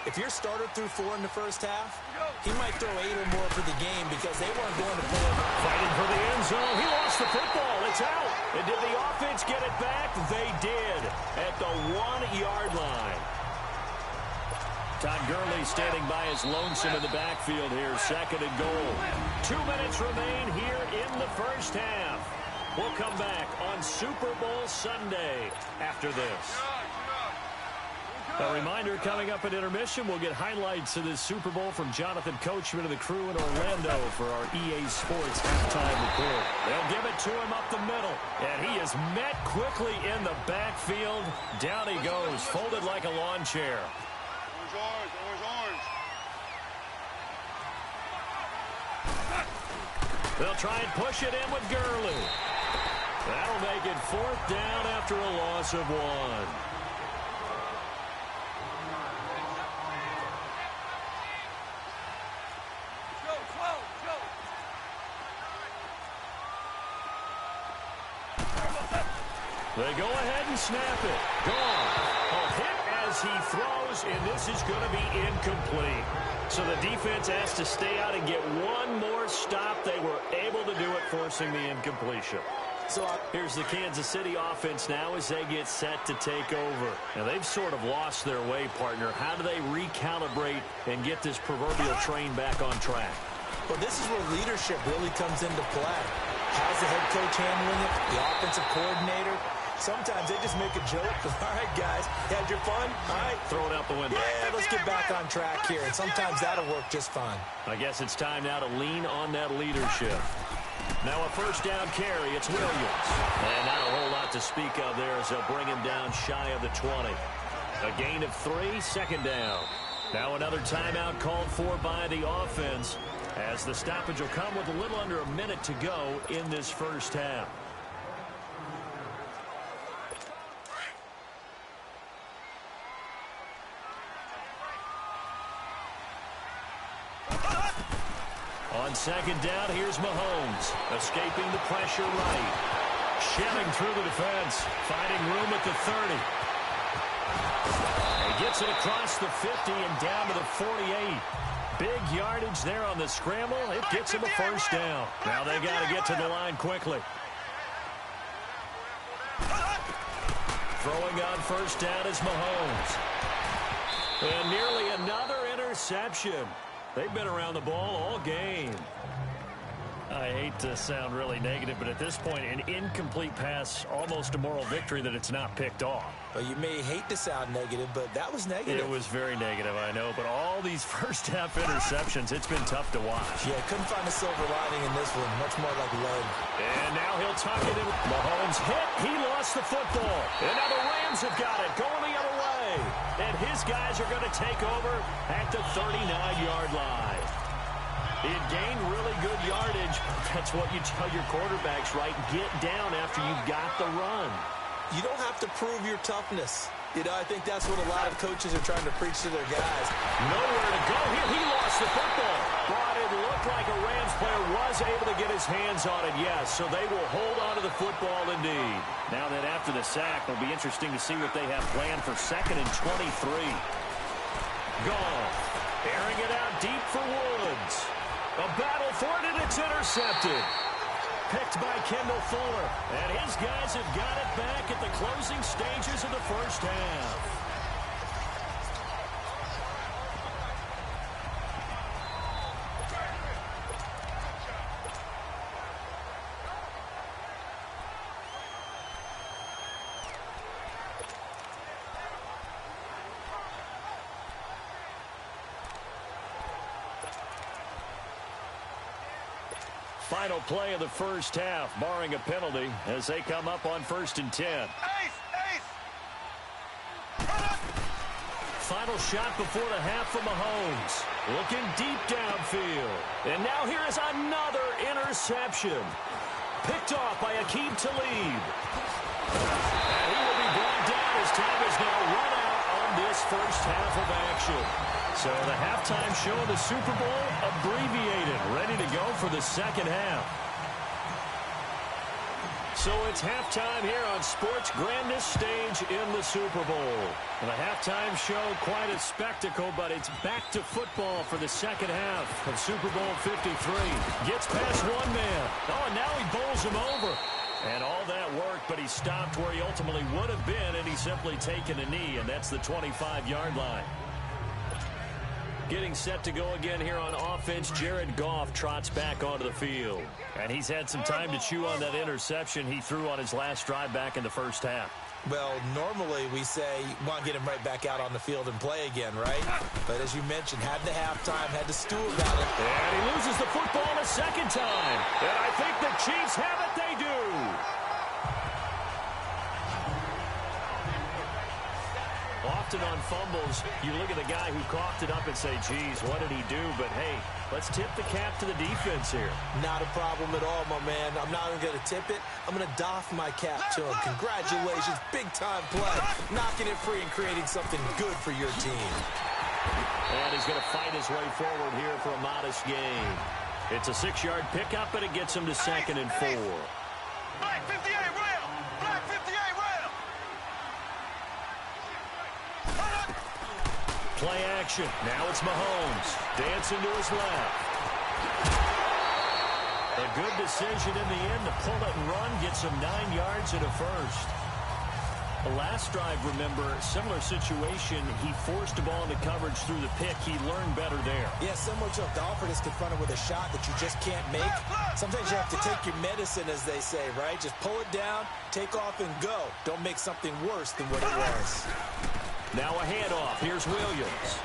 if your starter threw 4 in the 1st half, he might throw 8 or more for the game because they weren't going to pull it. Fighting for the end zone. He lost the football. It's out. And did the offense get it back? They did at the 1-yard line. Todd Gurley standing by his lonesome in the backfield here. 2nd and goal. 2 minutes remain here in the 1st half. We'll come back on Super Bowl Sunday after this. A reminder, coming up at intermission, we'll get highlights of this Super Bowl from Jonathan Coachman and the crew in Orlando for our EA Sports halftime report. They'll give it to him up the middle, and he is met quickly in the backfield. Down he goes, folded like a lawn chair. Orange, orange. They'll try and push it in with Gurley. That'll make it 4th down after a loss of 1. They go ahead and snap it. Gone. A hit as he throws, and this is going to be incomplete. So the defense has to stay out and get one more stop. They were able to do it, forcing the incompletion. So here's the Kansas City offense now as they get set to take over. Now, they've sort of lost their way, partner. How do they recalibrate and get this proverbial train back on track? Well, this is where leadership really comes into play. How's the head coach handling it? The offensive coordinator? Sometimes they just make a joke. All right, guys, had your fun? All right. Throw it out the window. Yeah, let's get back on track here. And sometimes that'll work just fine. I guess it's time now to lean on that leadership. Now a 1st down carry. It's Williams. And not a whole lot to speak of there as they'll bring him down shy of the 20. A gain of 3, 2nd down. Now another timeout called for by the offense as the stoppage will come with a little under a minute to go in this 1st half. On second down, here's Mahomes, escaping the pressure right. Shelling through the defense, finding room at the 30. He gets it across the 50 and down to the 48. Big yardage there on the scramble. It gets him a first down. Now they got to get to the line quickly. Throwing on first down is Mahomes. And nearly another interception. They've been around the ball all game. I hate to sound really negative, but at this point, an incomplete pass, almost a moral victory that it's not picked off. Well, you may hate to sound negative, but that was negative. It was very negative, I know, but all these first-half interceptions, it's been tough to watch. Yeah, couldn't find a silver lining in this one. Much more like lead. And now he'll tuck it in. Mahomes hit. He lost the football. And now the Rams have got it, going the other way. And his guys are going to take over at the 39-yard line. It gained really good yardage. That's what you tell your quarterbacks, right? Get down after you've got the run. You don't have to prove your toughness. You know, I think that's what a lot of coaches are trying to preach to their guys. Nowhere to go here. He lost the football. But it looked like a Rams player was able to get his hands on it, yes. So they will hold on to the football indeed. Now that after the sack, it'll be interesting to see what they have planned for 2nd and 23. Gone. Airing it out deep for Woods. A battle for it, and it's intercepted. Picked by Kendall Fuller. And his guys have got it back at the closing stages of the first half. Final play of the first half, barring a penalty, as they come up on 1st and 10. Final shot before the half for Mahomes. Looking deep downfield. And now here is another interception. Picked off by Aqib Talib. And he will be brought down as time is now run out on this first half of action. So the halftime show of the Super Bowl abbreviated, ready to go for the second half. So it's halftime here on sports' grandest stage in the Super Bowl. And the halftime show, quite a spectacle, but it's back to football for the second half of Super Bowl 53. Gets past one man. Oh, and now he bowls him over. And all that worked, but he stopped where he ultimately would have been, and he's simply taken a knee, and that's the 25-yard line. Getting set to go again here on offense, Jared Goff trots back onto the field. And he's had some time to chew on that interception he threw on his last drive back in the first half. Well, normally we say you want to get him right back out on the field and play again, right? But as you mentioned, had the halftime, had to stew about it. And he loses the football a second time. And I think the Chiefs have it. They do. Often on fumbles, you look at the guy who coughed it up and say, geez, what did he do? But, hey, let's tip the cap to the defense here. Not a problem at all, my man. I'm not even going to tip it. I'm going to doff my cap to him. Congratulations. Big-time play. Knocking it free and creating something good for your team. And he's going to fight his way forward here for a modest gain. It's a 6-yard pickup, and it gets him to 2nd and 4. Black 58 rail! Black 58 rail! Play action. Now it's Mahomes. Dancing to his left. A good decision in the end to pull it and run. Gets him 9 yards and a first. The last drive, remember, similar situation. He forced the ball into coverage through the pick. He learned better there. Yeah, similar to if Dolphins is confronted with a shot that you just can't make. Sometimes you have to take your medicine, as they say, right? Just pull it down, take off, and go. Don't make something worse than what it was. Now a handoff. Here's Williams.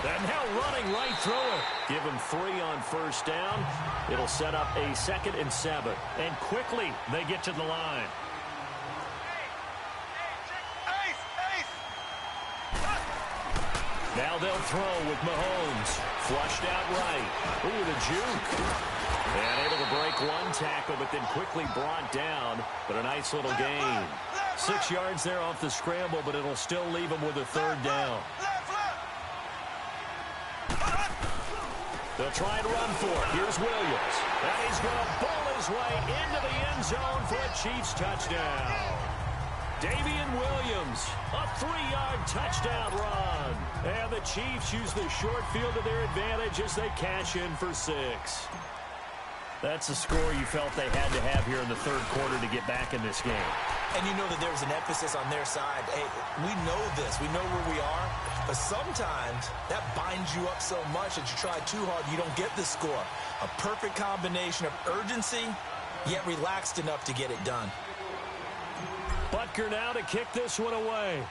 And now running right through it. Give him 3 on first down. It'll set up a 2nd and 7. And quickly they get to the line. Now they'll throw with Mahomes. Flushed out right. Ooh, the juke. And able to break one tackle, but then quickly brought down. But a nice little gain. 6 yards there off the scramble, but it'll still leave him with a 3rd down. They'll try and run for it. Here's Williams. And he's going to pull his way into the end zone for a Chiefs touchdown. Davian Williams, a 3-yard touchdown run. And the Chiefs use the short field to their advantage as they cash in for 6. That's the score you felt they had to have here in the third quarter to get back in this game. And you know that there's an emphasis on their side. Hey, we know this. We know where we are. But sometimes that binds you up so much that you try too hard, you don't get the score. A perfect combination of urgency, yet relaxed enough to get it done. Butker now to kick this one away.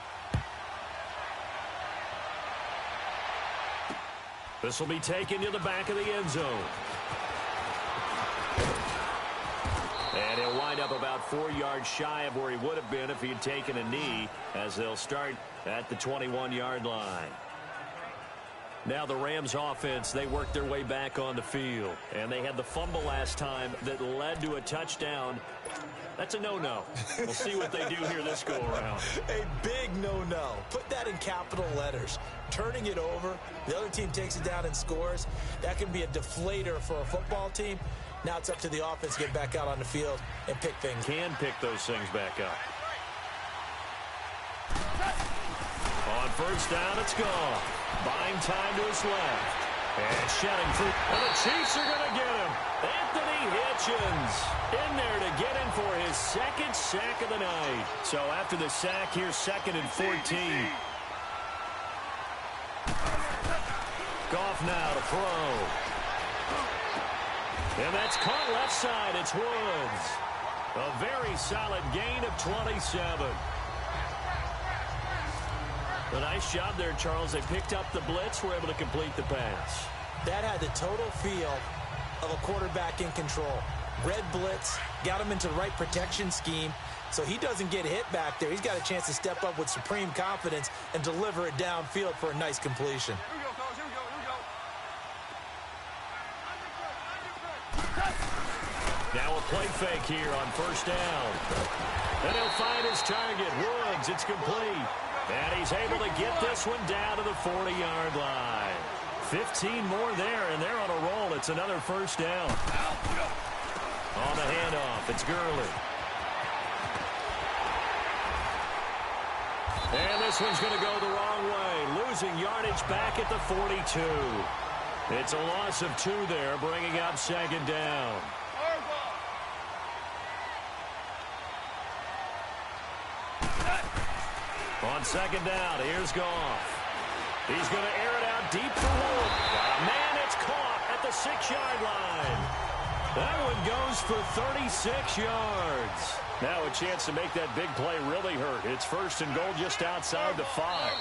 This will be taken to the back of the end zone. And he'll wind up about 4 yards shy of where he would have been if he had taken a knee, as they'll start at the 21-yard line. Now the Rams offense, they worked their way back on the field. And they had the fumble last time that led to a touchdown. That's a no-no. We'll see what they do here this go-around. A big no-no. Put that in capital letters. Turning it over, the other team takes it down and scores. That can be a deflator for a football team. Now it's up to the offense to get back out on the field and pick things. Can pick those things back up. On first down, it's gone. Buying time to his left. And shedding through. And the Chiefs are going to get him. Anthony Hitchens in there to get him for his second sack of the night. So after the sack, here's 2nd and 14. Goff now to throw. And that's caught left side. It's Woods. A very solid gain of 27. A nice job there, Charles. They picked up the blitz, were able to complete the pass. That had the total feel of a quarterback in control. Red blitz, got him into the right protection scheme, so he doesn't get hit back there. He's got a chance to step up with supreme confidence and deliver it downfield for a nice completion. Now a play fake here on first down. And he'll find his target, Woods. It's complete. And he's able to get this one down to the 40-yard line. 15 more there, and they're on a roll. It's another first down. On the handoff, it's Gurley. And this one's going to go the wrong way. Losing yardage back at the 42. It's a loss of 2 there, bringing up 2nd down. On 2nd down, here's Goff. He's going to air it out deep for Wood. Man, it's caught at the 6-yard line. That one goes for 36 yards. Now a chance to make that big play really hurt. It's 1st and goal just outside the 5.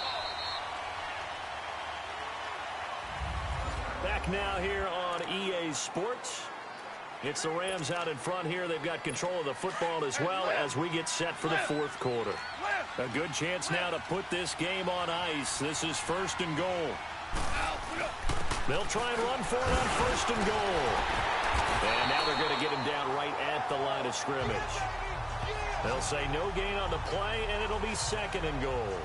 Back now here on EA Sports. It's the Rams out in front here. They've got control of the football as well as we get set for the 4th quarter. A good chance now to put this game on ice. This is 1st and goal. They'll try and run for it on 1st and goal. And now they're going to get him down right at the line of scrimmage. They'll say no gain on the play, and it'll be 2nd and goal.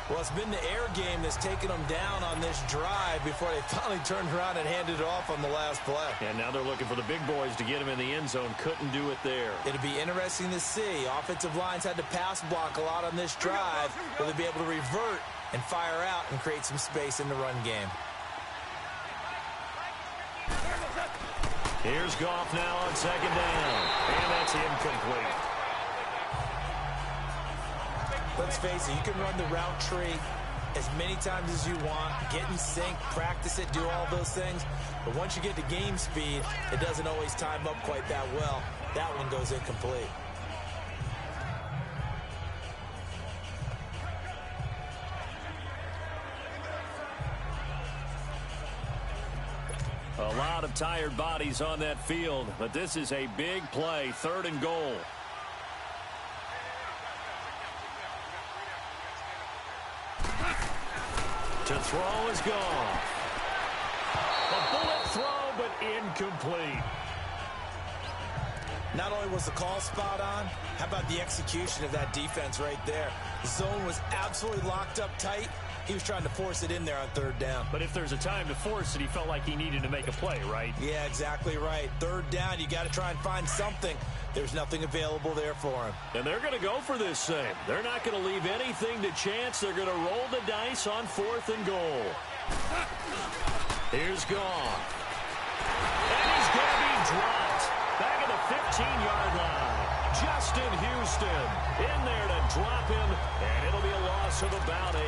Well, it's been the air game that's taken them down on this drive before they finally turned around and handed it off on the last play. And now they're looking for the big boys to get him in the end zone. Couldn't do it there. It'll be interesting to see. Offensive lines had to pass block a lot on this drive. Will they be able to revert and fire out and create some space in the run game? Here's Goff now on 2nd down. And that's incomplete. Let's face it, you can run the route tree as many times as you want, get in sync, practice it, do all those things. But once you get to game speed, it doesn't always time up quite that well. That one goes incomplete. A lot of tired bodies on that field, but this is a big play, 3rd and goal. To throw is gone. A bullet throw, but incomplete. Not only was the call spot on, how about the execution of that defense right there? The zone was absolutely locked up tight. He was trying to force it in there on third down. But if there's a time to force it, he felt like he needed to make a play, right? Yeah, exactly right. Third down, you got to try and find something. There's nothing available there for him. And they're going to go for this thing. They're not going to leave anything to chance. They're going to roll the dice on 4th and goal. Here's Goff. And he's going to be dropped. Back at the 15-yard line. Justin Houston in there to drop him. And it'll be a loss of about 8.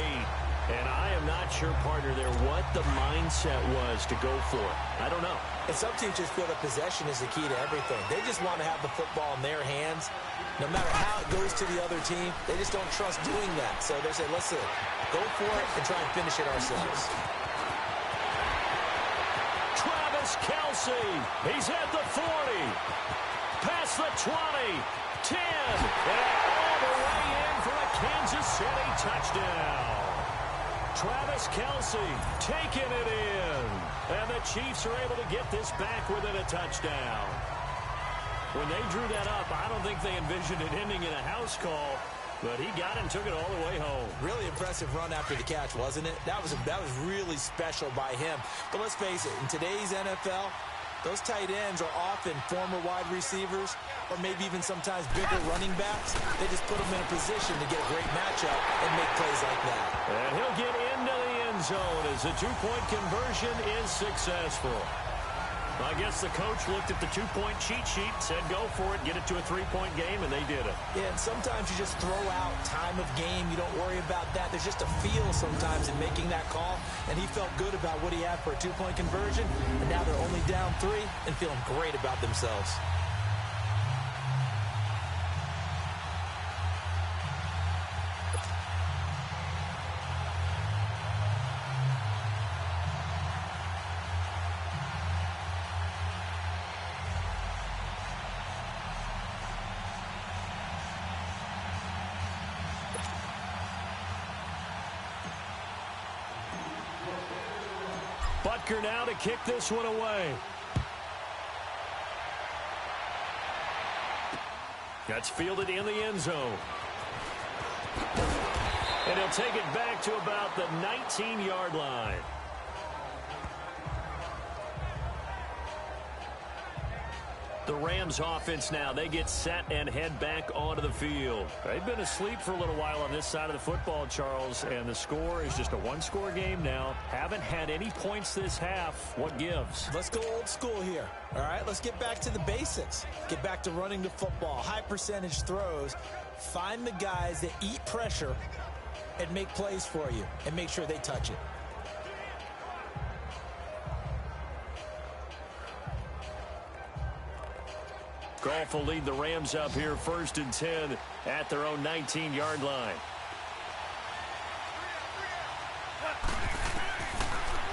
And I am not sure, partner, there what the mindset was to go for it. I don't know. And some teams just feel that possession is the key to everything. They just want to have the football in their hands. No matter how it goes to the other team, they just don't trust doing that. So they say, listen, go for it and try and finish it ourselves. Travis Kelce. He's at the 40. Past the 20. 10. And all the way in for a Kansas City touchdown. Travis Kelce taking it in. And the Chiefs are able to get this back within a touchdown. When they drew that up, I don't think they envisioned it ending in a house call. But he got it and took it all the way home. Really impressive run after the catch, wasn't it? That was really special by him. But let's face it, in today's NFL, those tight ends are often former wide receivers or maybe even sometimes bigger running backs. They just put them in a position to get a great matchup and make plays like that. And he'll get into the end zone as the two-point conversion is successful. I guess the coach looked at the two-point cheat sheet, said go for it, get it to a three-point game, and they did it. Yeah, and sometimes you just throw out time of game. You don't worry about that. There's just a feel sometimes in making that call, and he felt good about what he had for a two-point conversion, and now they're only down 3 and feeling great about themselves. Butker now to kick this one away. That's fielded in the end zone. And he'll take it back to about the 19-yard line. The Rams offense now, they get set and head back onto the field. They've been asleep for a little while on this side of the football, Charles, and the score is just a one-score game now. Haven't had any points this half. What gives? Let's go old school here. All right, let's get back to the basics. Get back to running the football, high percentage throws. Find the guys that eat pressure and make plays for you and make sure they touch it. Goff will lead the Rams up here 1st and 10 at their own 19-yard line.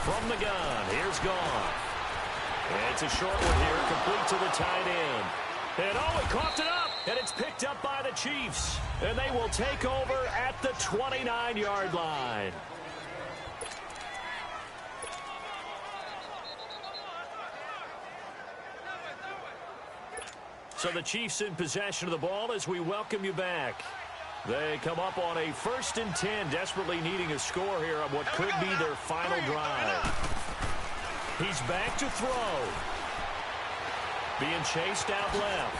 From the gun, here's Goff. It's a short one here, complete to the tight end. And he coughed it up, and it's picked up by the Chiefs. And they will take over at the 29-yard line. So the Chiefs in possession of the ball as we welcome you back. They come up on a 1st and 10, desperately needing a score here on what could be their final drive. He's back to throw. Being chased out left.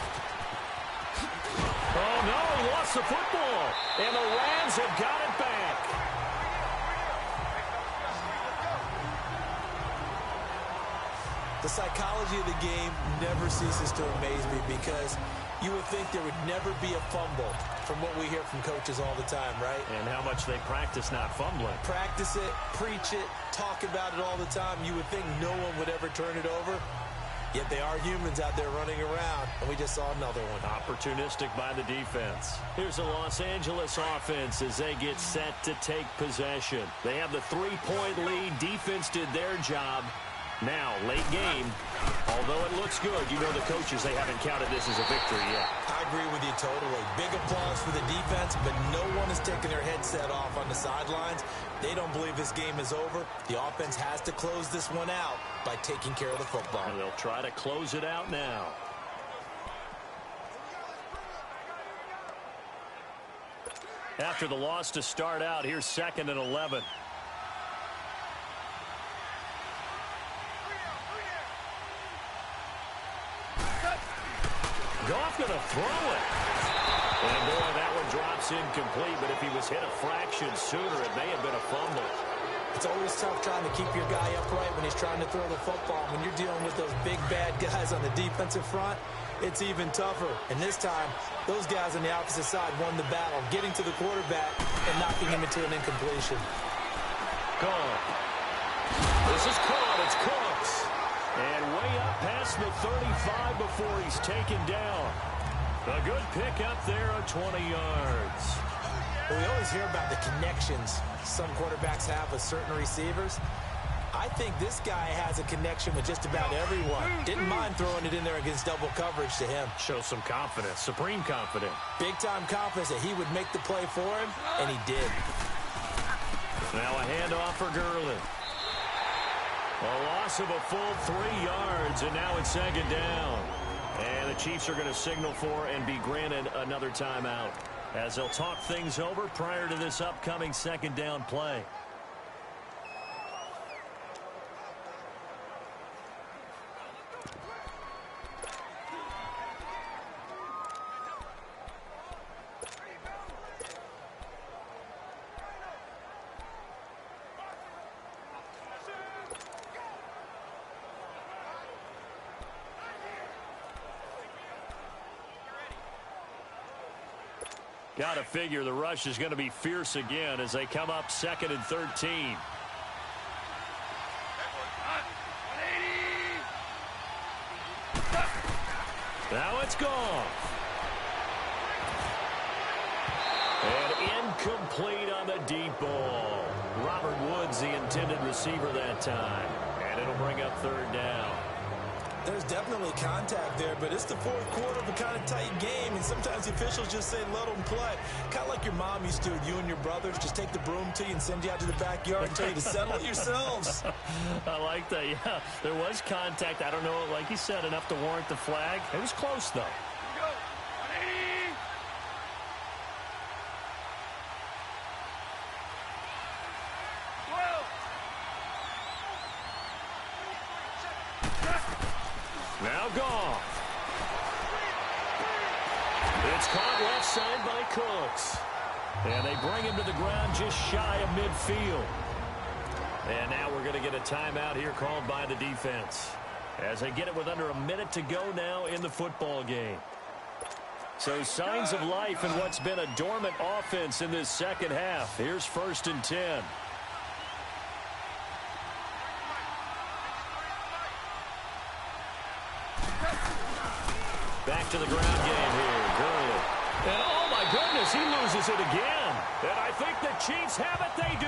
Oh, no, he lost the football. And the Rams have got it back. The psychology of the game never ceases to amaze me because you would think there would never be a fumble from what we hear from coaches all the time, right? And how much they practice not fumbling. Practice it, preach it, talk about it all the time. You would think no one would ever turn it over. Yet they are humans out there running around, and we just saw another one. Opportunistic by the defense. Here's the Los Angeles offense as they get set to take possession. They have the 3-point lead. Defense did their job. Now, late game, although it looks good, you know the coaches, they haven't counted this as a victory yet. I agree with you totally. Big applause for the defense, but no one is taking their headset off on the sidelines. They don't believe this game is over. The offense has to close this one out by taking care of the football. And they'll try to close it out now. After the loss to start out, here's 2nd and 11. Goff going to throw it. And, boy, that one drops incomplete, but if he was hit a fraction sooner, it may have been a fumble. It's always tough trying to keep your guy upright when he's trying to throw the football. When you're dealing with those big, bad guys on the defensive front, it's even tougher. And this time, those guys on the opposite side won the battle, getting to the quarterback and knocking him into an incompletion. Gone. This is caught. It's Cooks. And way up past the 35 before he's taken down. A good pick up there of 20 yards. Well, we always hear about the connections some quarterbacks have with certain receivers. I think this guy has a connection with just about everyone. Didn't mind throwing it in there against double coverage to him. Shows some confidence, supreme confidence. Big-time confidence that he would make the play for him, and he did. Now a handoff for Gurley. A loss of a full 3 yards, and now it's second down. And the Chiefs are going to signal for and be granted another timeout as they'll talk things over prior to this upcoming second down play. Got to figure the rush is going to be fierce again as they come up 2nd and 13. Now it's gone. And incomplete on the deep ball. Robert Woods, the intended receiver that time. And it'll bring up 3rd down. There's definitely contact there, but it's the fourth quarter of a kind of tight game, and sometimes the officials just say, let them play. Kind of like your mom used to with you and your brothers. Just take the broom to you and send you out to the backyard and tell you to settle it yourselves. I like that, yeah. There was contact. I don't know, like you said, enough to warrant the flag. It was close, though. Now Goff. It's caught left side by Cooks. And they bring him to the ground just shy of midfield. And now we're going to get a timeout here called by the defense as they get it with under a minute to go now in the football game. So signs of life in what's been a dormant offense in this second half. Here's 1st and 10. Back to the ground game here, Gurley. And oh my goodness, he loses it again. And I think the Chiefs have it, they do.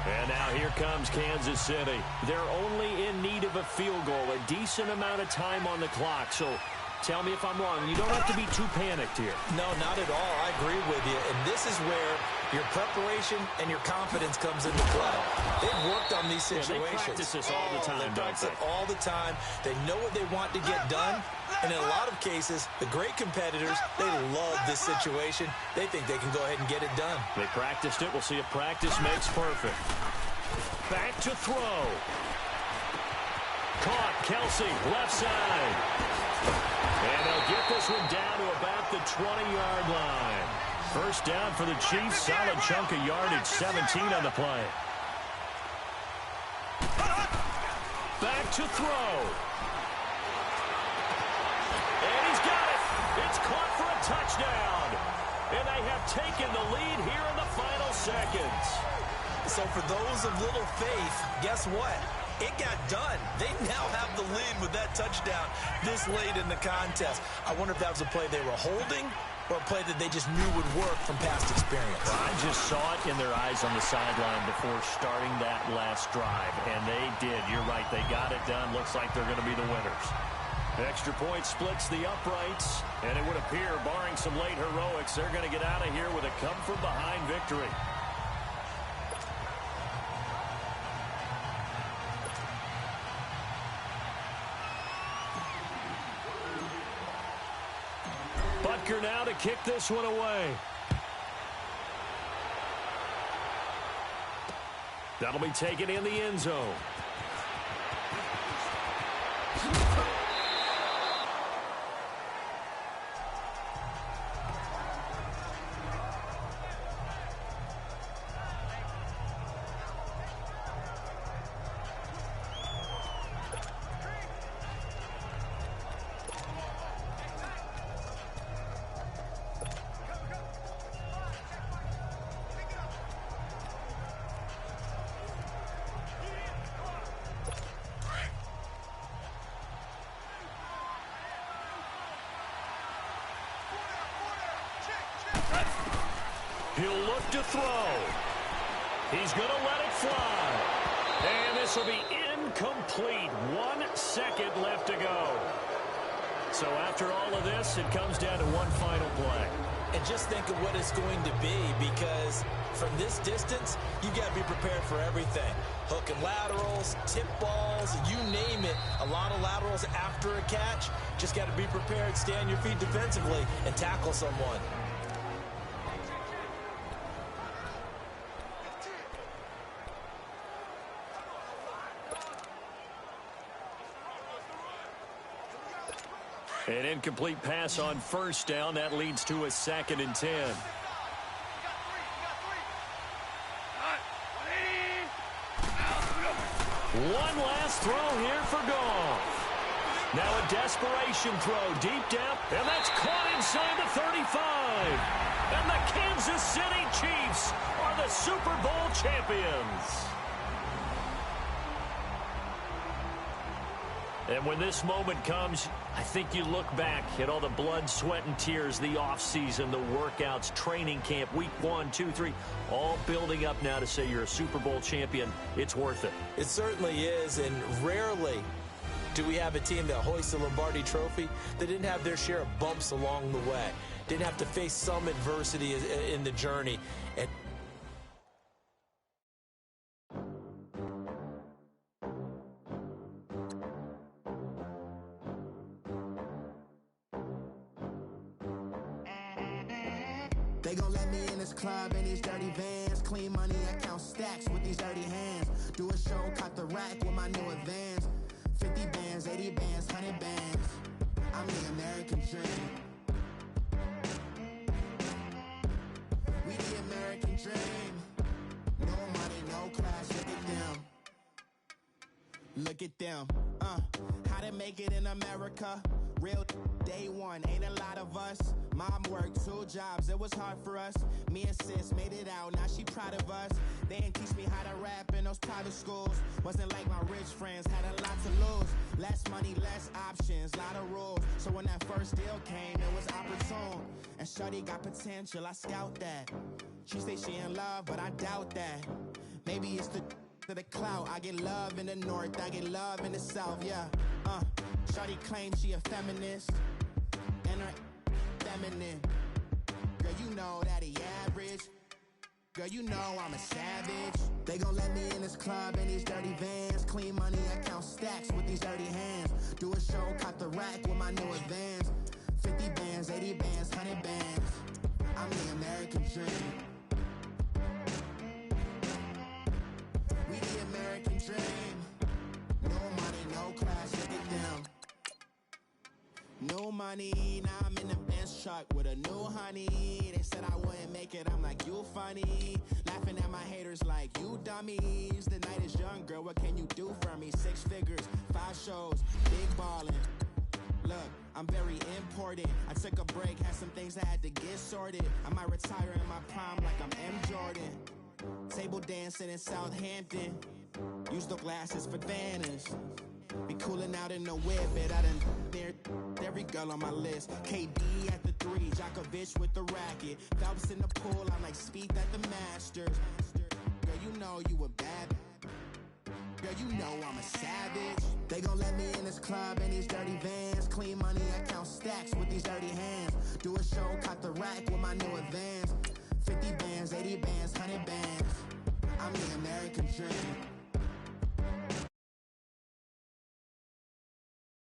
And now here comes Kansas City. They're only in need of a field goal, a decent amount of time on the clock. So tell me if I'm wrong. You don't have to be too panicked here. No, not at all. I agree with you. And this is where your preparation and your confidence comes into play. They've worked on these situations. Yeah, they practice this all the time, They practice it all the time. They know what they want to get done. And in a lot of cases, the great competitors, they love this situation. They think they can go ahead and get it done. They practiced it. We'll see if practice makes perfect. Back to throw. Caught. Kelsey, left side. And they'll get this one down to about the 20-yard line. First down for the Chiefs. Solid chunk of yardage. 17 on the play. Back to throw. And he's got it. It's caught for a touchdown. And they have taken the lead here in the final seconds. So for those of little faith, guess what? It got done. They now have the lead with that touchdown this late in the contest. I wonder if that was a play they were holding or a play that they just knew would work from past experience. Well, I just saw it in their eyes on the sideline before starting that last drive, and they did. You're right. They got it done. Looks like they're going to be the winners. Extra point splits the uprights, and it would appear, barring some late heroics, they're going to get out of here with a come-from-behind victory. Butker now to kick this one away. That'll be taken in the end zone. He'll look to throw. He's going to let it fly. And this will be incomplete. 1 second left to go. So after all of this, it comes down to one final play. And just think of what it's going to be, because from this distance, you've got to be prepared for everything. Hook and laterals, tip balls, you name it. A lot of laterals after a catch. Just got to be prepared, stay on your feet defensively, and tackle someone. An incomplete pass on first down. That leads to a 2nd and 10. One last throw here for Goff. Now a desperation throw deep down, and that's caught inside the 35. And the Kansas City Chiefs are the Super Bowl champions. And when this moment comes, I think you look back at all the blood, sweat, and tears, the offseason, the workouts, training camp, week 1, 2, 3, all building up now to say you're a Super Bowl champion. It's worth it. It certainly is, and rarely do we have a team that hoists the Lombardi Trophy that didn't have their share of bumps along the way, didn't have to face some adversity in the journey. And they gon' let me in this club in these dirty vans. Clean money, I count stacks with these dirty hands. Do a show, caught the rack with my new advance. 50 bands, 80 bands, 100 bands. I'm the American dream. We the American dream. No money, no class, look at them. Look at them. How to make it in America. Real day one, ain't a lot of us. Mom worked 2 jobs, it was hard for us. Me and sis made it out, now she proud of us. They didn't teach me how to rap in those private schools. Wasn't like my rich friends, had a lot to lose. Less money, less options, lot of rules. So when that first deal came, it was opportune. And shorty got potential, I scout that. She say she in love, but I doubt that. Maybe it's the clout. I get love in the north, I get love in the south, yeah. Shorty claims she a feminist, and her feminine. Girl, you know that he average. Girl, you know I'm a savage. They gon' let me in this club in these dirty vans. Clean money, I count stacks with these dirty hands. Do a show, caught the rack with my new advance. 50 bands, 80 bands, 100 bands. I'm the American dream. We the American dream. No money, no class, look at them. No money, now I'm in the Benz truck with a new honey. They said I wouldn't make it, I'm like, you funny. Laughing at my haters like, you dummies. The night is young, girl, what can you do for me? 6 figures, 5 shows, big ballin'. Look, I'm very important. I took a break, had some things I had to get sorted. I might retire in my prime like I'm M. Jordan. Table dancing in Southampton. Use the glasses for Vannas. Be cooling out in the whip, but I done there every girl on my list. KD at the 3, Djokovic with the racket. Phelps in the pool, I'm like Speed at the Masters. Girl, you know you a bad. Girl, you know I'm a savage. They gon' let me in this club in these dirty vans. Clean money, I count stacks with these dirty hands. Do a show, caught the rack with my new advance. 50 bands, 80 bands, 100 bands. I'm the American dream.